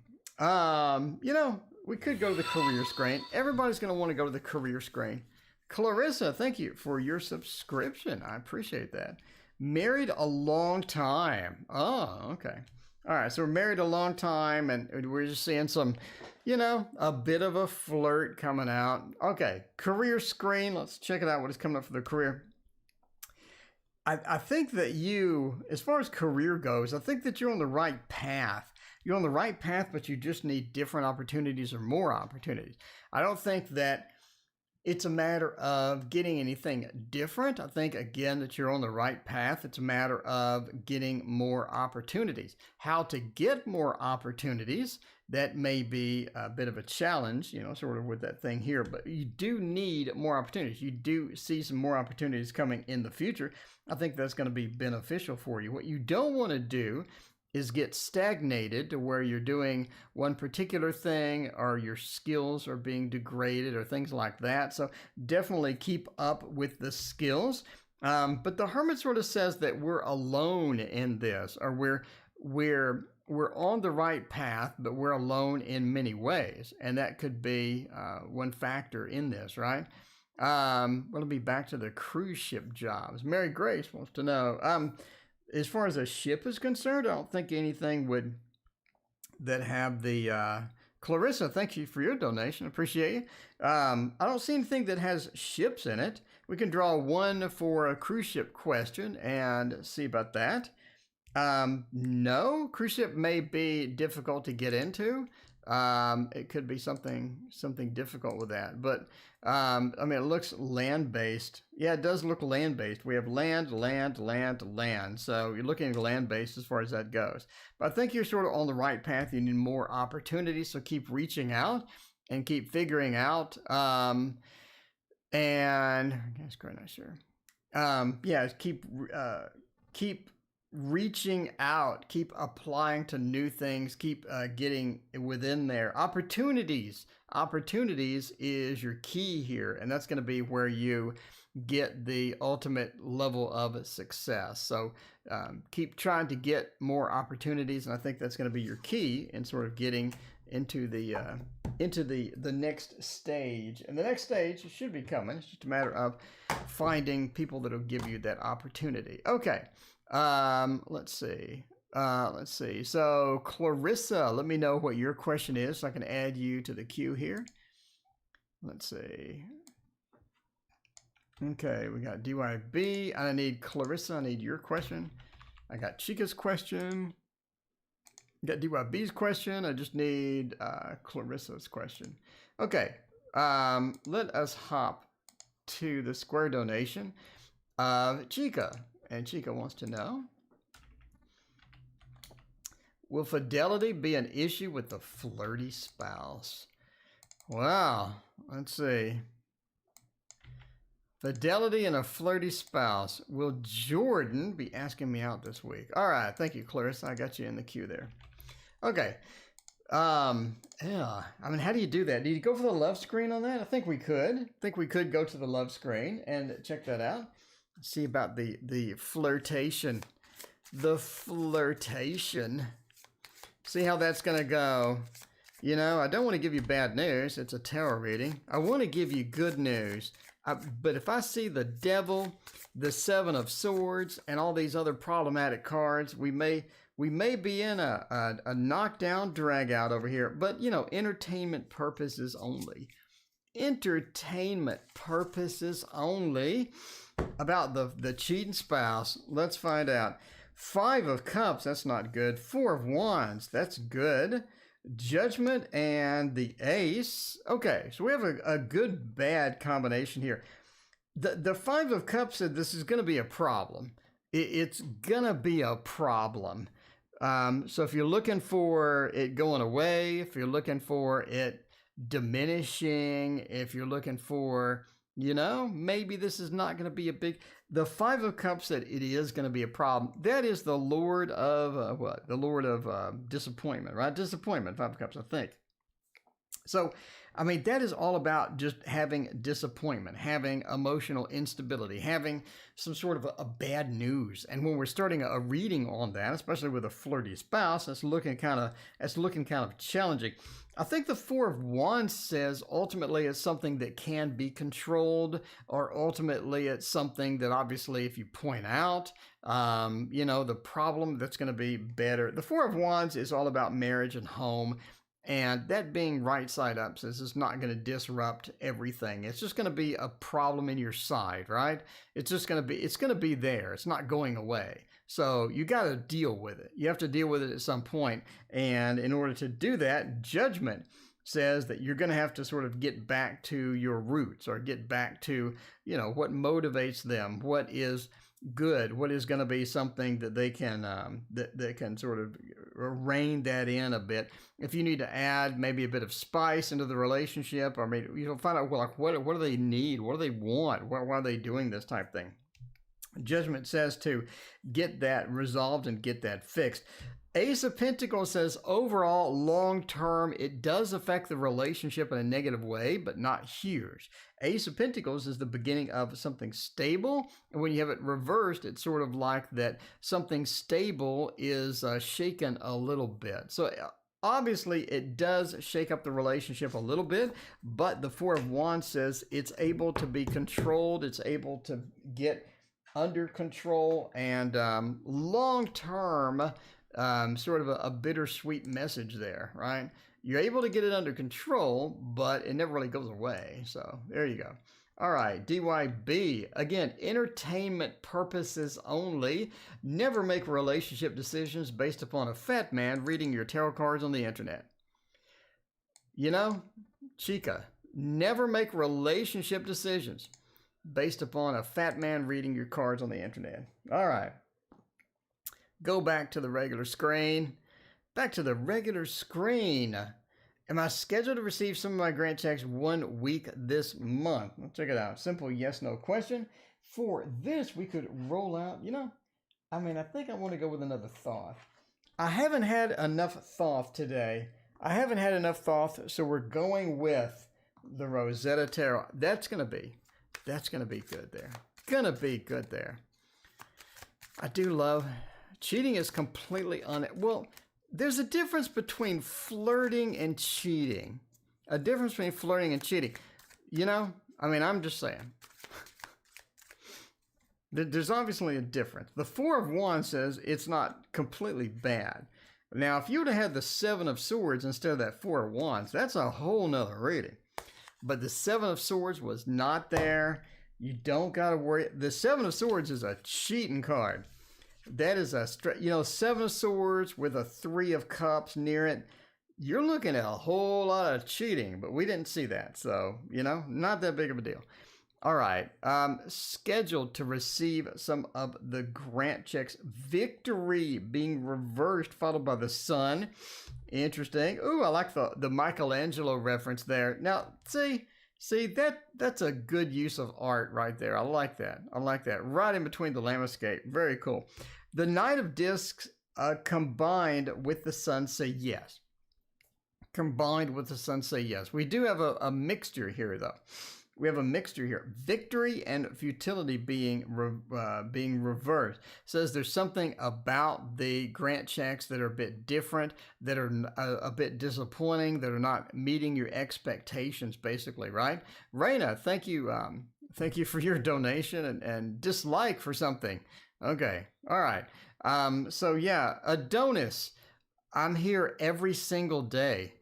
We could go to the career screen. Everybody's going to want to go to the career screen. Clarissa, thank you for your subscription. I appreciate that. Married a long time. Oh, okay. All right. So we're married a long time, and we're just seeing some, a bit of a flirt coming out. Okay. Career screen. Let's check it out. What is coming up for the career? I think that you, as far as career goes, I think that you're on the right path. You're on the right path, but you just need different opportunities or more opportunities. I don't think that it's a matter of getting anything different. I think, again, that you're on the right path. It's a matter of getting more opportunities. How to get more opportunities, that may be a bit of a challenge, sort of with that thing here, but you do need more opportunities. You do see some more opportunities coming in the future. I think that's going to be beneficial for you. What you don't want to do is get stagnated to where you're doing one particular thing or your skills are being degraded or things like that. So definitely keep up with the skills. But the Hermit sort of says that we're alone in this, or we're on the right path, but we're alone in many ways. And that could be one factor in this, right? We'll be back to the cruise ship jobs. Mary Grace wants to know, as far as a ship is concerned, I don't think anything would that have the Clarissa, thank you for your donation. Appreciate you. I don't see anything that has ships in it. We can draw one for a cruise ship question and see about that. No, cruise ship may be difficult to get into. It could be something difficult with that, but it looks land-based. Yeah, it does look land-based. We have land. So you're looking at land-based as far as that goes. But I think you're sort of on the right path. You need more opportunities, so keep reaching out and keep figuring out. And that's quite not sure. Keep reaching out, keep applying to new things, keep getting within there. Opportunities is your key here, and that's going to be where you get the ultimate level of success. So keep trying to get more opportunities, and I think that's going to be your key in sort of getting into the next stage. And the next stage should be coming. It's just a matter of finding people that will give you that opportunity. Okay. Let's see. So Clarissa, let me know what your question is so I can add you to the queue here. Let's see. Okay, we got DYB. I need Clarissa. I need your question. I got Chica's question. Got DYB's question. I just need Clarissa's question. Okay. Let us hop to the square donation of Chica. And Chica wants to know, will fidelity be an issue with the flirty spouse? Wow, let's see. Fidelity and a flirty spouse. Will Jordan be asking me out this week? All right, thank you, Clarissa. I got you in the queue there. Okay. How do you do that? Did you go for the love screen on that? I think we could. Go to the love screen and check that out. See about the flirtation. See how that's going to go. I don't want to give you bad news. It's a tarot reading. I want to give you good news. But if I see the devil, the 7 of swords, and all these other problematic cards, we may be in a knockdown, drag out over here. But, entertainment purposes only. Entertainment purposes only. About the cheating spouse, let's find out. 5 of Cups, that's not good. 4 of Wands, that's good. Judgment and the Ace. Okay, so we have a good bad combination here. The 5 of Cups said this is going to be a problem. It's going to be a problem. So if you're looking for it going away, if you're looking for it diminishing, if you're looking for, maybe this is not going to be a big... The 5 of Cups said it is going to be a problem. That is the Lord of what? The Lord of disappointment, right? Disappointment, 5 of Cups, I think. So I mean, that is all about just having disappointment, having emotional instability, having some sort of a bad news. And when we're starting a reading on that, especially with a flirty spouse, that's looking kind of challenging. I think the Four of Wands says ultimately it's something that can be controlled, or ultimately it's something that obviously if you point out, the problem, that's going to be better. The Four of Wands is all about marriage and home. And that being right side up says it's not going to disrupt everything. It's just going to be a problem in your side, right? It's going to be there. It's not going away. So you got to deal with it. You have to deal with it at some point. And in order to do that, judgment says that you're going to have to sort of get back to your roots, or get back to, what motivates them, what is good, what is going to be something that they can that can sort of rein that in a bit. If you need to add maybe a bit of spice into the relationship, or maybe find out, well, like what do they need, what do they want, why are they doing this type thing. Judgment says to get that resolved and get that fixed. Ace of Pentacles says overall, long term, it does affect the relationship in a negative way, but not huge. Ace of Pentacles is the beginning of something stable. And when you have it reversed, it's sort of like that something stable is shaken a little bit. So obviously, it does shake up the relationship a little bit, but the Four of Wands says it's able to be controlled. It's able to get under control, and long term, sort of a bittersweet message there, right? You're able to get it under control, but it never really goes away. So there you go. All right, DYB. Again, entertainment purposes only. Never make relationship decisions based upon a fat man reading your tarot cards on the internet. Chica, never make relationship decisions based upon a fat man reading your cards on the internet. All right. Go back to the regular screen. Back to the regular screen. Am I scheduled to receive some of my grant checks 1 week this month? Let's check it out. Simple yes, no question. For this, we could roll out, I think I want to go with another thoth. I haven't had enough thoth today. So we're going with the Rosetta Tarot. That's going to be good there. Gonna be good there. I do love cheating is completely well, there's a difference between flirting and cheating. I'm just saying. There's obviously a difference. The Four of Wands says it's not completely bad. Now, if you would have had the Seven of Swords instead of that Four of Wands, that's a whole nother reading. But the Seven of Swords was not there. You don't got to worry. The Seven of Swords is a cheating card. That is Seven of Swords with a Three of Cups near it. You're looking at a whole lot of cheating, but we didn't see that. So, not that big of a deal. All right. Scheduled to receive some of the grant checks. Victory being reversed, followed by the Sun. Interesting. Ooh, I like the Michelangelo reference there. Now, see that's a good use of art right there. I like that. Right in between the landscape. Very cool. The Knight of Discs combined with the Sun say yes. We do have a mixture here, though. We have a mixture here. Victory and futility being reversed. Says there's something about the grant checks that are a bit different, that are a bit disappointing, that are not meeting your expectations, basically, right? Raina, thank you for your donation and dislike for something. Okay, all right. So yeah, Adonis, I'm here every single day,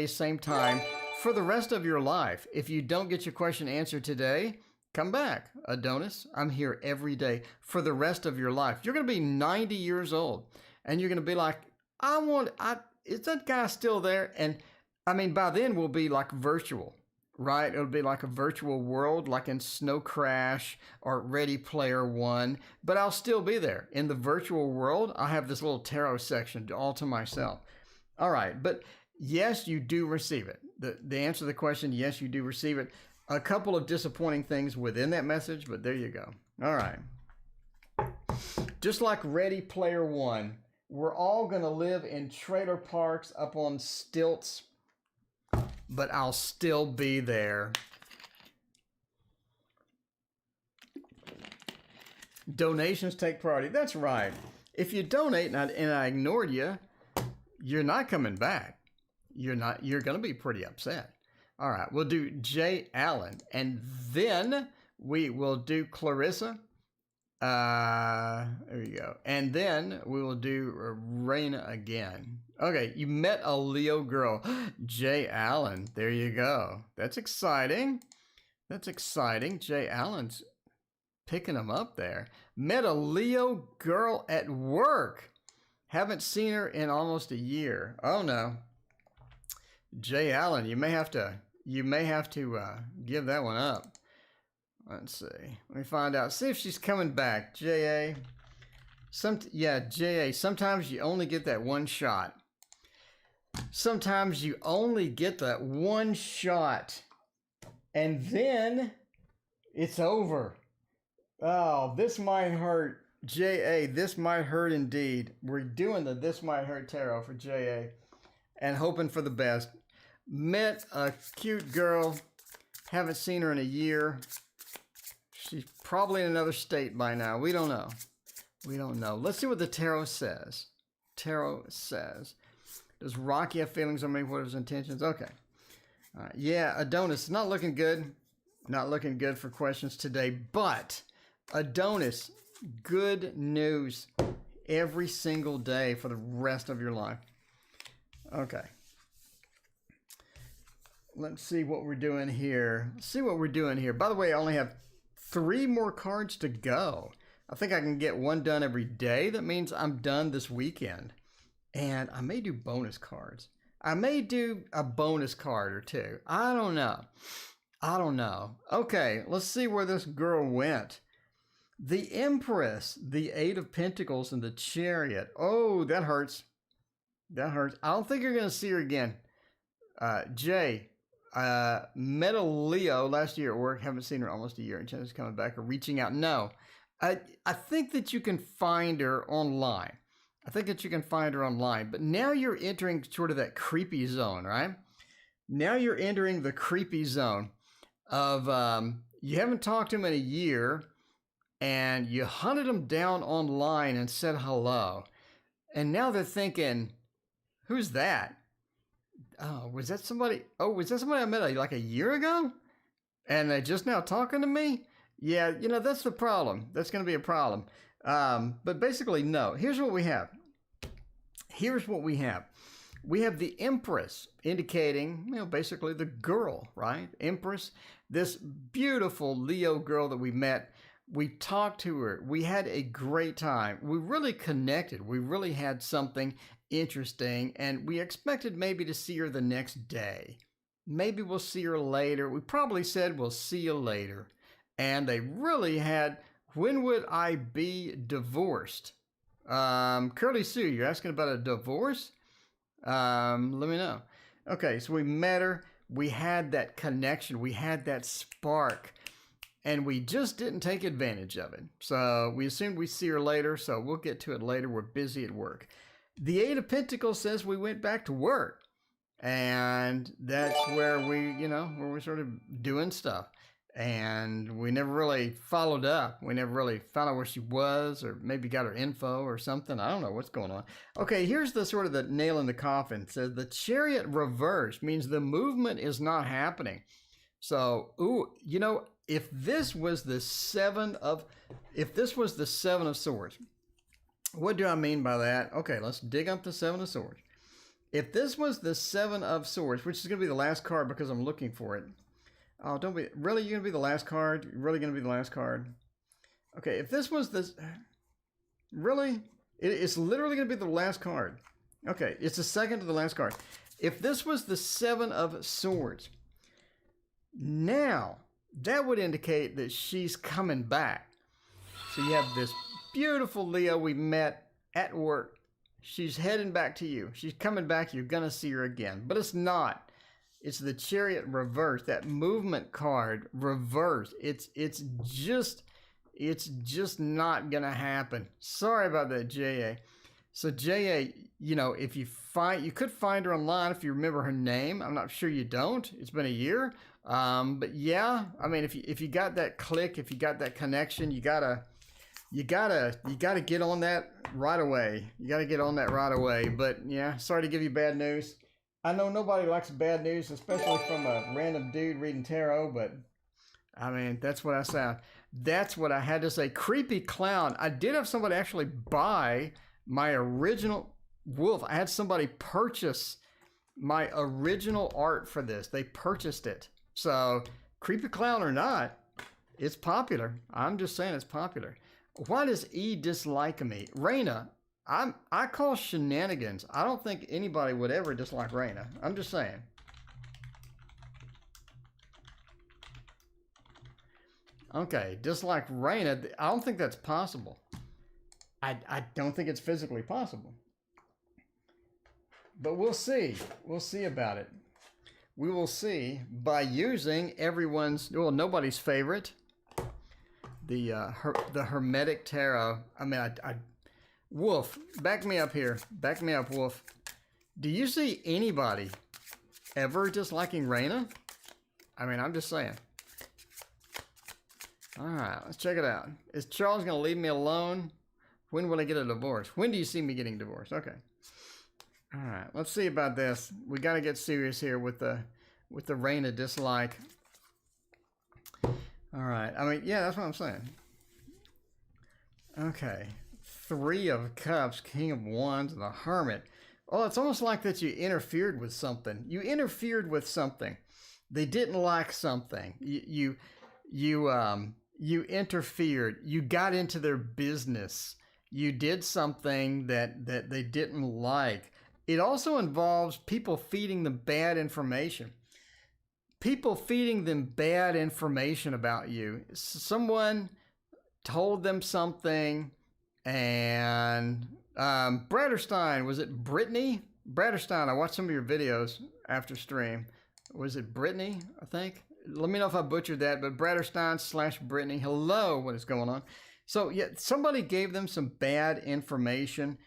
same time, for the rest of your life. If you don't get your question answered today, come back. Adonis, I'm here every day for the rest of your life. You're going to be 90 years old, and you're going to be like, is that guy still there? And by then we'll be like virtual, right? It'll be like a virtual world, like in Snow Crash or Ready Player One, but I'll still be there. In the virtual world, I have this little tarot section all to myself. All right, but yes, you do receive it. The answer to the question, yes, you do receive it. A couple of disappointing things within that message, but there you go. All right. Just like Ready Player One, we're all going to live in trailer parks up on stilts. but I'll still be there. Donations take priority. That's right. If you donate and I ignored you, you're not coming back. You're going to be pretty upset. All right, we'll do J. Allen, and then we will do Clarissa. There you go. And then we will do Raina again. Okay, you met a Leo girl. J. Allen, there you go. That's exciting. That's exciting. J. Allen's picking them up there. Met a Leo girl at work. Haven't seen her in almost a year. Oh no. J. Allen, you may have to give that one up. Let's see. Let me find out. See if she's coming back. J.A. J.A. Sometimes you only get that one shot. Sometimes you only get that one shot. And then it's over. Oh, this might hurt. J.A., this might hurt indeed. We're doing the This Might Hurt Tarot for J.A. and hoping for the best. Met a cute girl. Haven't seen her in a year. She's probably in another state by now. We don't know. We don't know. Let's see what the tarot says. Tarot says, does Rocky have feelings on me? What are his intentions? Okay. All right. Yeah, Adonis, not looking good. Not looking good for questions today. But, Adonis, good news every single day for the rest of your life. Okay. Let's see what we're doing here. See what we're doing here. By the way, I only have 3 more cards to go. I think I can get one done every day. That means I'm done this weekend. And I may do bonus cards. I may do a bonus card or 2. I don't know. I don't know. Okay, let's see where this girl went. The Empress, the 8 of Pentacles, and the Chariot. Oh, that hurts. That hurts. I don't think you're going to see her again. Jay. Met a Leo last year at work. Haven't seen her almost a year. And she's coming back or reaching out. No, I think that you can find her online. I think that you can find her online. But now you're entering sort of that creepy zone, right? Now you're entering the creepy zone of you haven't talked to him in a year, and you hunted him down online and said hello, and now they're thinking, who's that? Oh, was that somebody? Oh, was that somebody I met like a year ago? And they're just now talking to me? Yeah, you know, that's the problem. That's going to be a problem. But basically, no. Here's what we have. Here's what we have. We have the Empress indicating, you know, basically the girl, right? Empress, this beautiful Leo girl that we met. We talked to her. We had a great time. We really connected. We really had something interesting, and we expected maybe to see her the next day. Maybe we'll see her later. We probably said we'll see you later. And they really had, when would I be divorced? Curly Sue, you're asking about a divorce? Let me know. Okay, so we met her. We had that connection. We had that spark. And we just didn't take advantage of it. So we assumed we'd see her later, so we'll get to it later. We're busy at work. The 8 of Pentacles says we went back to work. And that's where where we're sort of doing stuff. And we never really followed up. We never really found out where she was, or maybe got her info or something. I don't know what's going on. Okay, here's the sort of the nail in the coffin. It says the Chariot reverse means the movement is not happening. So, you know, if this was the 7 of Swords, what do I mean by that? Okay, let's dig up the 7 of Swords. If this was the 7 of Swords, which is going to be the last card because I'm looking for it. Oh, don't be, really, you're going to be the last card? You're really going to be the last card? Okay, if this was this, really? It's literally going to be the last card. Okay, it's the second to the last card. If this was the 7 of Swords, now, that would indicate that she's coming back. So you have this beautiful Leo we met at work. She's heading back to you. She's coming back. You're going to see her again. But it's not. It's the Chariot reverse. That movement card reverse. It's just not going to happen. Sorry about that, J.A. So, J.A., you know, if you could find her online if you remember her name. I'm not sure you don't. It's been a year. But yeah, I mean, if you got that click, if you got that connection, you gotta get on that right away. You gotta get on that right away. But yeah, sorry to give you bad news. I know nobody likes bad news, especially from a random dude reading tarot, but I mean, that's what I sound. That's what I had to say. Creepy clown. I did have somebody actually buy my original wolf. I had somebody purchase my original art for this. They purchased it. So, creepy clown or not, it's popular. I'm just saying it's popular. Why does E dislike me? Raina, I call shenanigans. I don't think anybody would ever dislike Raina. I'm just saying. Okay, dislike Raina. I don't think that's possible. I don't think it's physically possible. But we'll see. We'll see about it. We will see by using nobody's favorite, the Hermetic Tarot. I mean, Wolf, back me up here. Back me up, Wolf. Do you see anybody ever disliking Raina? I mean, I'm just saying. All right, let's check it out. Is Charles going to leave me alone? When will I get a divorce? When do you see me getting divorced? Okay. All right, let's see about this. We got to get serious here with the Raina dislike. All right. I mean, yeah, that's what I'm saying. Okay. 3 of Cups, King of Wands, and the Hermit. Oh, it's almost like that you interfered with something. You interfered with something. They didn't like something. You interfered. You got into their business. You did something that they didn't like. It also involves people feeding them bad information. People feeding them bad information about you. Someone told them something, and Bratterstein, was it Brittany? Bratterstein, I watched some of your videos after stream. Was it Brittany, I think? Let me know if I butchered that, but Bratterstein/Brittany, hello, what is going on? So yeah, somebody gave them some bad information,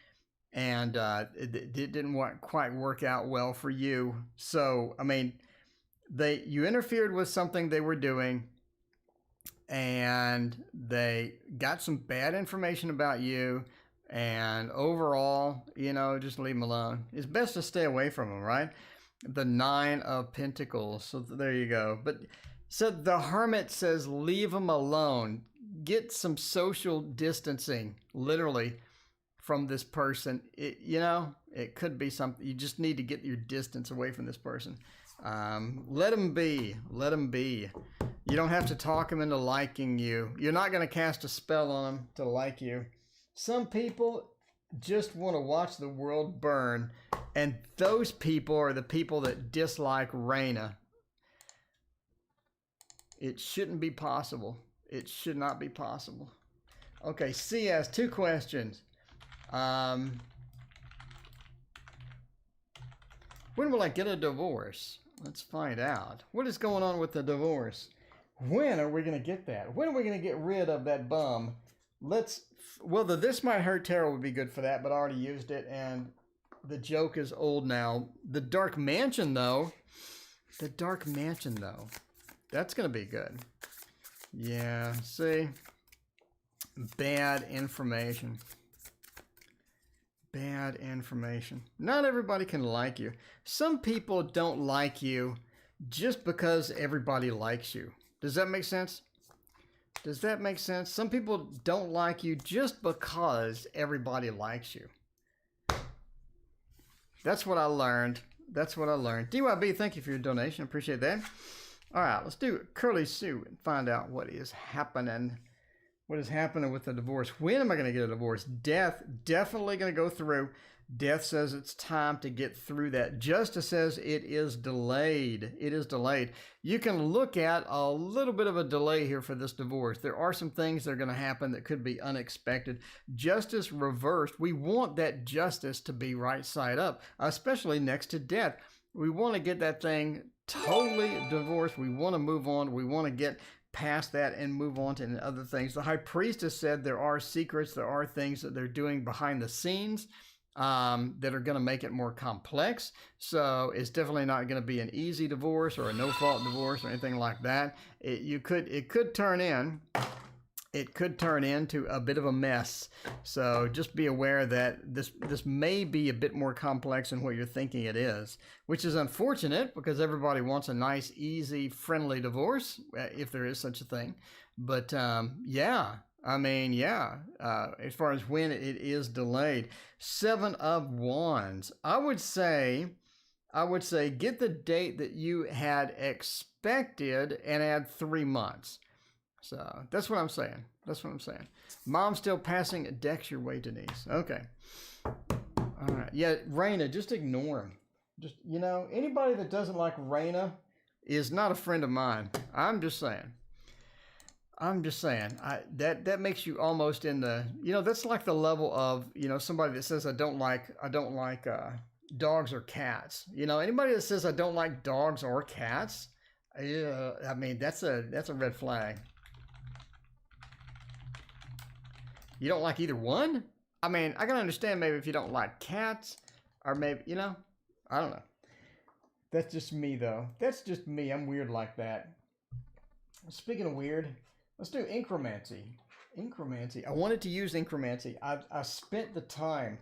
and it didn't quite work out well for you. So, I mean, you interfered with something they were doing, and they got some bad information about you, and overall, you know, just leave them alone. It's best to stay away from them, right? The 9 of Pentacles. So there you go. But so the Hermit says, leave them alone. Get some social distancing, literally, from this person. It could be something. You just need to get your distance away from this person. Let them be. Let them be. You don't have to talk them into liking you. You're not going to cast a spell on them to like you. Some people just want to watch the world burn, and those people are the people that dislike Raina. It shouldn't be possible. It should not be possible. Okay, C has 2 questions. When will I get a divorce? Let's find out. What is going on with the divorce? When are we going to get that? When are we going to get rid of that bum? The This Might Hurt Tarot would be good for that, but I already used it, and the joke is old now. The Dark Mansion, though. That's going to be good. Yeah, see? Bad information. Bad information. Not everybody can like you. Some people don't like you just because everybody likes you. Does that make sense? Does that make sense? Some people don't like you just because everybody likes you. That's what I learned. DYB, thank you for your donation. Appreciate that. All right, let's do Curly Sue and find out what is happening. What is happening with the divorce? When am I going to get a divorce? Death, definitely going to go through. Death says it's time to get through that. Justice says it is delayed. It is delayed. You can look at a little bit of a delay here for this divorce. There are some things that are going to happen that could be unexpected. Justice reversed. We want that justice to be right side up, especially next to death. We want to get that thing totally divorced. We want to move on. We want to get past that and move on to other things. The High Priestess said there are secrets, there are things that they're doing behind the scenes. that are going to make it more complex. So it's definitely not going to be an easy divorce or a no-fault divorce or anything like that. It could turn into a bit of a mess. So just be aware that this may be a bit more complex than what you're thinking it is, which is unfortunate because everybody wants a nice, easy, friendly divorce, if there is such a thing. But yeah, I mean, yeah, as far as when it is delayed, 7 of Wands. I would say get the date that you had expected and add 3 months. So that's what I'm saying. That's what I'm saying. Mom's still passing decks your way, Denise. Okay. All right. Yeah, Raina, just ignore him. Just, you know, anybody that doesn't like Raina is not a friend of mine. I'm just saying. That makes you almost in the, you know, that's like the level of, you know, somebody that says I don't like dogs or cats. You know, anybody that says I don't like dogs or cats, yeah, I mean, that's a red flag. You don't like either one? I mean, I can understand maybe if you don't like cats, or maybe, you know, I don't know. That's just me, though. That's just me. I'm weird like that. Speaking of weird, let's do incromancy. Incromancy. I wanted to use incromancy. I spent the time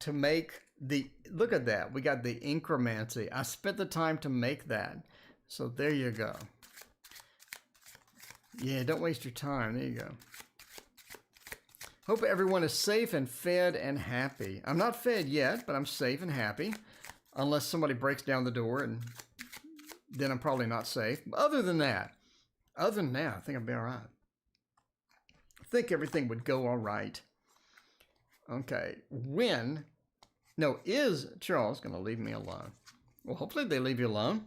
to make the, look at that. We got the incromancy. I spent the time to make that. So there you go. Yeah, don't waste your time. There you go. Hope everyone is safe and fed and happy. I'm not fed yet, but I'm safe and happy. Unless somebody breaks down the door, and then I'm probably not safe. But other than that, I think I'll be all right. I think everything would go all right. Okay, is Charles going to leave me alone? Well, hopefully they leave you alone.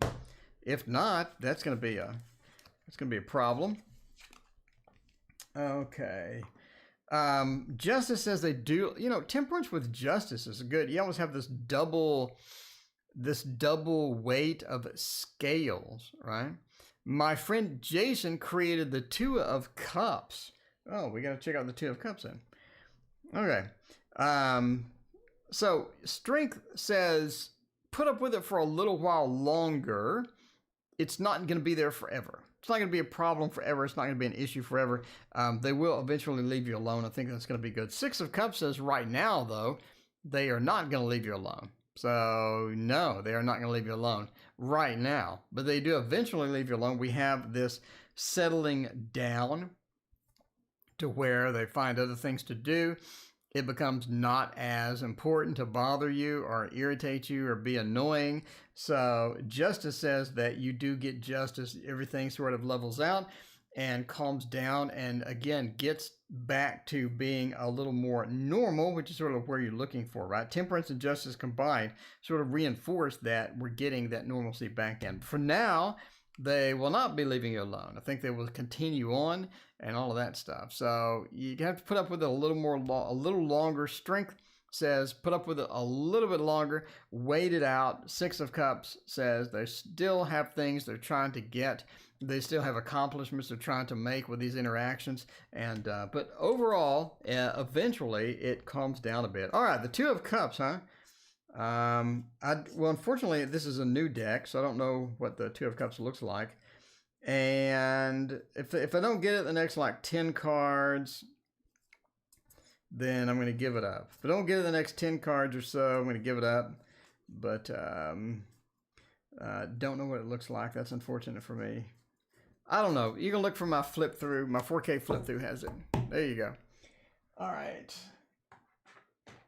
If not, that's going to be a problem. Okay. Justice says they do, you know, temperance with justice is good. You always have this double weight of scales, right? My friend Jason created the 2 of Cups. Oh, we got to check out the 2 of Cups then. Okay. So Strength says put up with it for a little while longer. It's not going to be there forever. It's not going to be a problem forever. It's not going to be an issue forever. They will eventually leave you alone. I think that's going to be good. 6 of Cups says right now, though, they are not going to leave you alone. So, no, they are not going to leave you alone right now. But they do eventually leave you alone. We have this settling down to where they find other things to do. It becomes not as important to bother you or irritate you or be annoying. So justice says that you do get justice. Everything sort of levels out and calms down and, again, gets back to being a little more normal, which is sort of where you're looking for, right? Temperance and justice combined sort of reinforce that we're getting that normalcy back in. For now, they will not be leaving you alone. I think they will continue on and all of that stuff. So you have to put up with it a little longer. Strength says put up with it a little bit longer. Wait it out. 6 of Cups says they still have things they're trying to get. They still have accomplishments they're trying to make with these interactions. And but overall, eventually it calms down a bit. All right, the 2 of Cups, huh? Well, unfortunately, this is a new deck, so I don't know what the 2 of Cups looks like. And if I don't get it the next like 10 cards, then I'm going to give it up. If I don't get it the next 10 cards or so, I'm going to give it up. But don't know what it looks like. That's unfortunate for me. I don't know. You can look for my flip through. My 4K flip through has it. There you go. All right.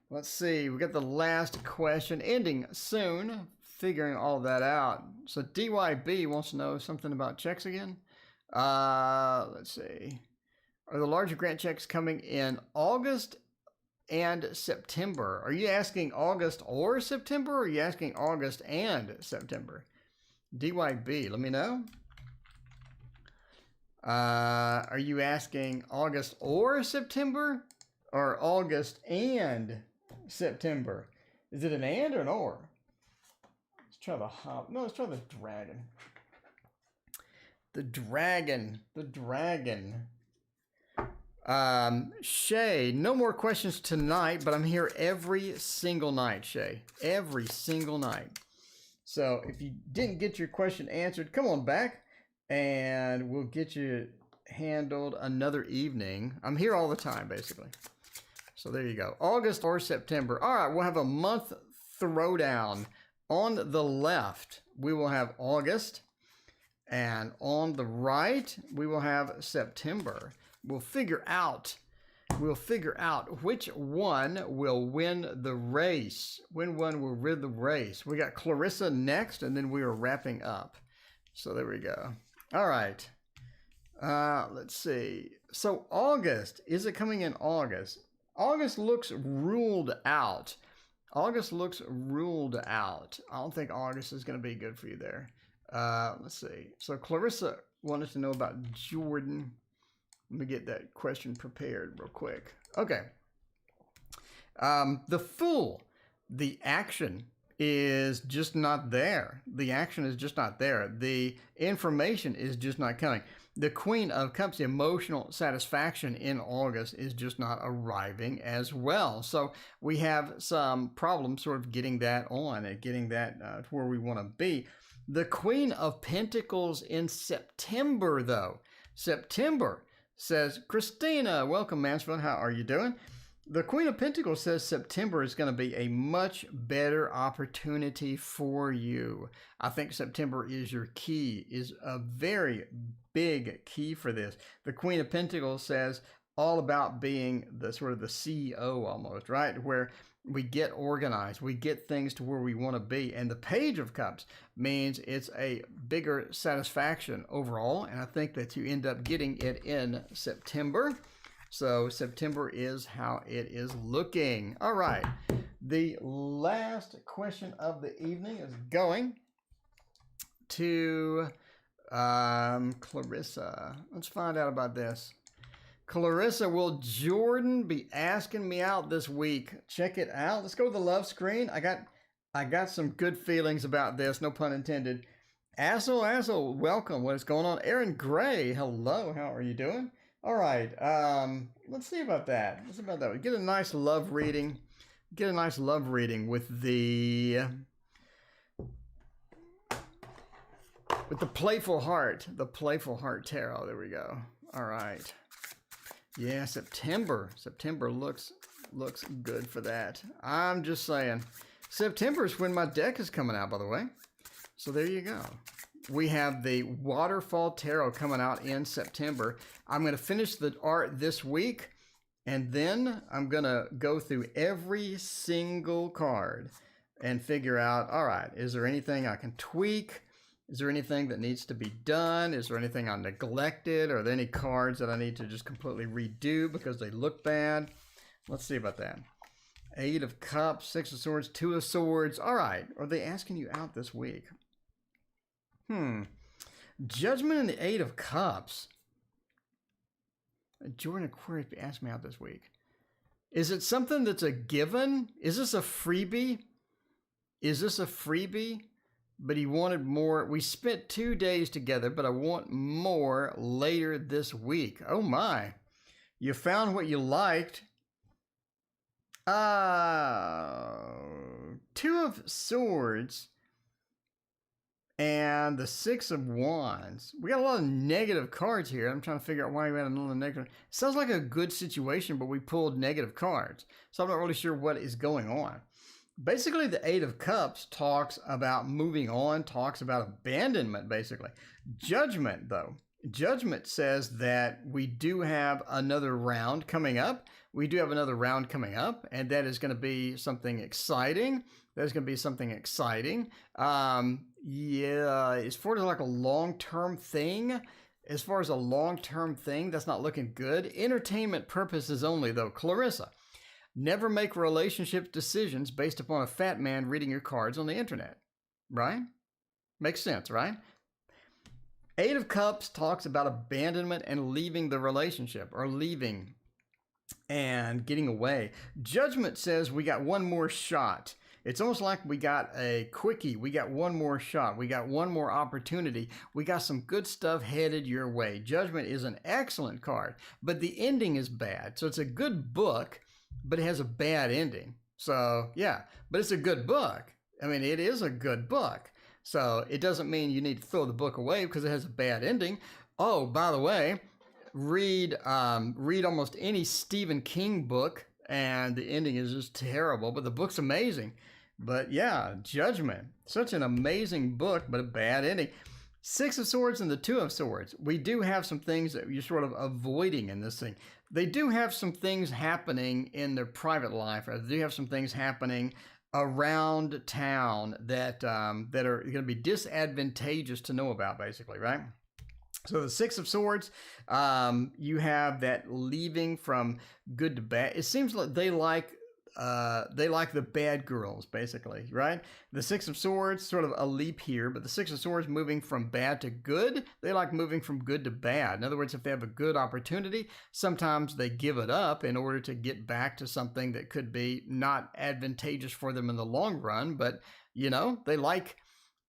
Let's see. We got the last question ending soon. Figuring all that out. So DYB wants to know something about checks again. Let's see. Are the larger grant checks coming in August and September? Are you asking August or September? Or are you asking August and September? DYB, let me know. Are you asking August or September? Or August and September? Is it an and or an or? Let's try the hop. No, let's try the dragon. The dragon. Shay, no more questions tonight, but I'm here every single night, Shay. Every single night. So if you didn't get your question answered, come on back and we'll get you handled another evening. I'm here all the time, basically. So there you go. August or September. All right, we'll have a month throwdown. On the left, we will have August. And on the right, we will have September. We'll figure out which one will win the race. When one will win the race. We got Clarissa next, and then we are wrapping up. So there we go. All right. Let's see. So August, is it coming in August? August looks ruled out. August looks ruled out. I don't think August is going to be good for you there. Let's see. So Clarissa wanted to know about Jordan. Let me get that question prepared real quick. Okay. The Fool. The action is just not there. The action is just not there. The information is just not coming. The Queen of Cups, emotional satisfaction in August is just not arriving as well. So we have some problems sort of getting that on and getting that to where we want to be. The Queen of Pentacles in September, though. September says, Christina, welcome, Mansfield. How are you doing? The Queen of Pentacles says September is going to be a much better opportunity for you. I think September is your key, is a very big key for this. The Queen of Pentacles says all about being the sort of the CEO almost, right? Where we get organized, we get things to where we want to be. And the Page of Cups means it's a bigger satisfaction overall. And I think that you end up getting it in September. So September is how it is looking. All right. The last question of the evening is going to Clarissa. Let's find out about this. Clarissa, will Jordan be asking me out this week? Check it out. Let's go to the love screen. I got some good feelings about this, no pun intended. Assel, welcome. What is going on? Aaron Gray, hello. How are you doing? All right. Let's see about that. Let's see about that. We get a nice love reading. Get a nice love reading with the Playful Heart. The Playful Heart Tarot. There we go. All right. Yeah, September. September looks good for that. I'm just saying. September is when my deck is coming out, by the way. So there you go. We have the Waterfall Tarot coming out in September. I'm going to finish the art this week, and then I'm going to go through every single card and figure out, all right, is there anything I can tweak? Is there anything that needs to be done? Is there anything I neglected? Are there any cards that I need to just completely redo because they look bad? Let's see about that. 8 of Cups, 6 of Swords, 2 of Swords. All right. Are they asking you out this week? Judgment and the 8 of Cups. Jordan Aquarius asked me out this week. Is it something that's a given? Is this a freebie? Is this a freebie? But he wanted more. We spent 2 days together, but I want more later this week. Oh my. You found what you liked. 2 of Swords and the 6 of Wands. We got a lot of negative cards here. I'm trying to figure out why we had another negative. It sounds like a good situation, but we pulled negative cards. So I'm not really sure what is going on. Basically, the 8 of Cups talks about moving on, talks about abandonment, basically. Judgment, though. Judgment says that we do have another round coming up. We do have another round coming up, and that is going to be something exciting. There's going to be something exciting. Yeah, as far as like a long-term thing, that's not looking good. Entertainment purposes only, though. Clarissa. Never make relationship decisions based upon a fat man reading your cards on the internet. Right? Makes sense, right? 8 of Cups talks about abandonment and leaving the relationship, or leaving and getting away. Judgment says we got one more shot. It's almost like we got a quickie. We got one more shot. We got one more opportunity. We got some good stuff headed your way. Judgment is an excellent card, but the ending is bad. So it's a good book, but it has a bad ending. So yeah, but it's a good book. I mean, it is a good book. So it doesn't mean you need to throw the book away because it has a bad ending. Oh, by the way, read almost any Stephen King book, and the ending is just terrible, but the book's amazing. But yeah, Judgment, such an amazing book, but a bad ending. Six of Swords and the Two of Swords. We do have some things that you're sort of avoiding in this thing. They do have some things happening in their private life. Or they do have some things happening around town that that are going to be disadvantageous to know about, basically, right? So the Six of Swords, you have that leaving from good to bad. It seems like they like the bad girls, basically, right? The Six of Swords, sort of a leap here, but the Six of Swords moving from bad to good. They like moving from good to bad. In other words, if they have a good opportunity, sometimes they give it up in order to get back to something that could be not advantageous for them in the long run. But, you know, they like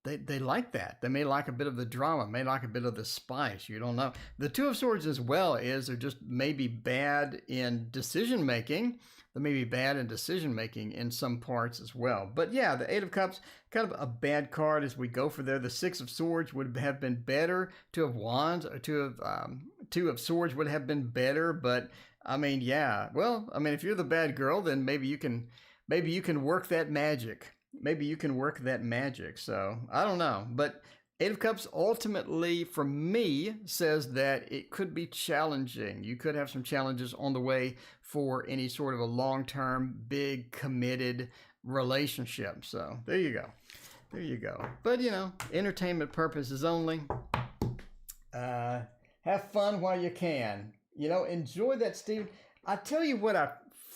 that. They may like a bit of the drama, may like a bit of the spice. You don't know. The Two of Swords as well they're just maybe bad in decision making. They may be bad in decision making in some parts as well. But yeah, the Eight of Cups, kind of a bad card as we go for there. The Six of Swords would have been better. Two of Wands or Two of Swords would have been better. But I mean, yeah. Well, I mean, if you're the bad girl, then maybe you can work that magic. Maybe you can work that magic. So I don't know. But Eight of Cups ultimately, for me, says that it could be challenging. You could have some challenges on the way for any sort of a long-term, big, committed relationship. So there you go. There you go. But, you know, entertainment purposes only. Have fun while you can. You know, enjoy that, Steve. I tell you what I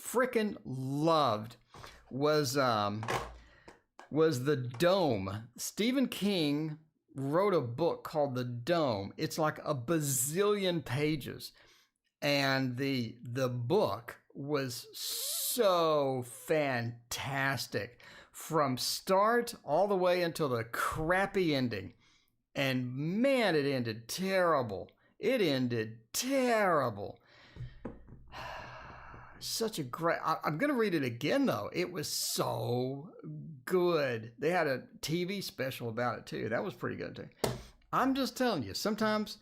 freaking loved was the Dome. Stephen King wrote a book called The Dome. It's like a bazillion pages. And the book was so fantastic from start all the way until the crappy ending. And man, it ended terrible. It ended terrible. Such a great... I'm going to read it again, though. It was so good. They had a TV special about it, too. That was pretty good, too. I'm just telling you, sometimes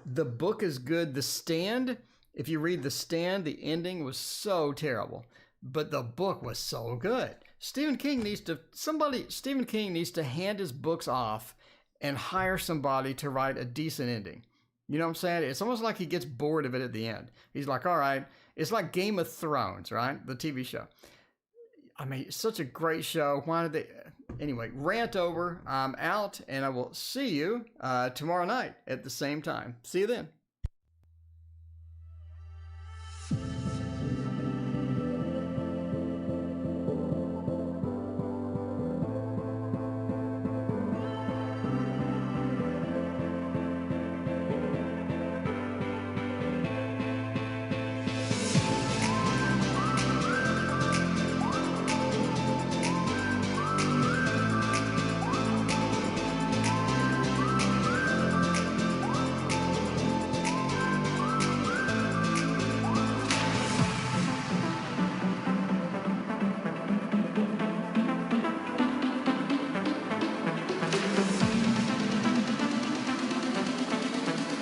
the book is good. The Stand, if you read The Stand, the ending was so terrible. But the book was so good. Stephen King needs to hand his books off and hire somebody to write a decent ending. You know what I'm saying? It's almost like he gets bored of it at the end. He's like, all right... It's like Game of Thrones, right? The TV show. I mean, it's such a great show. Why did they... Anyway, rant over. I'm out, and I will see you tomorrow night at the same time. See you then.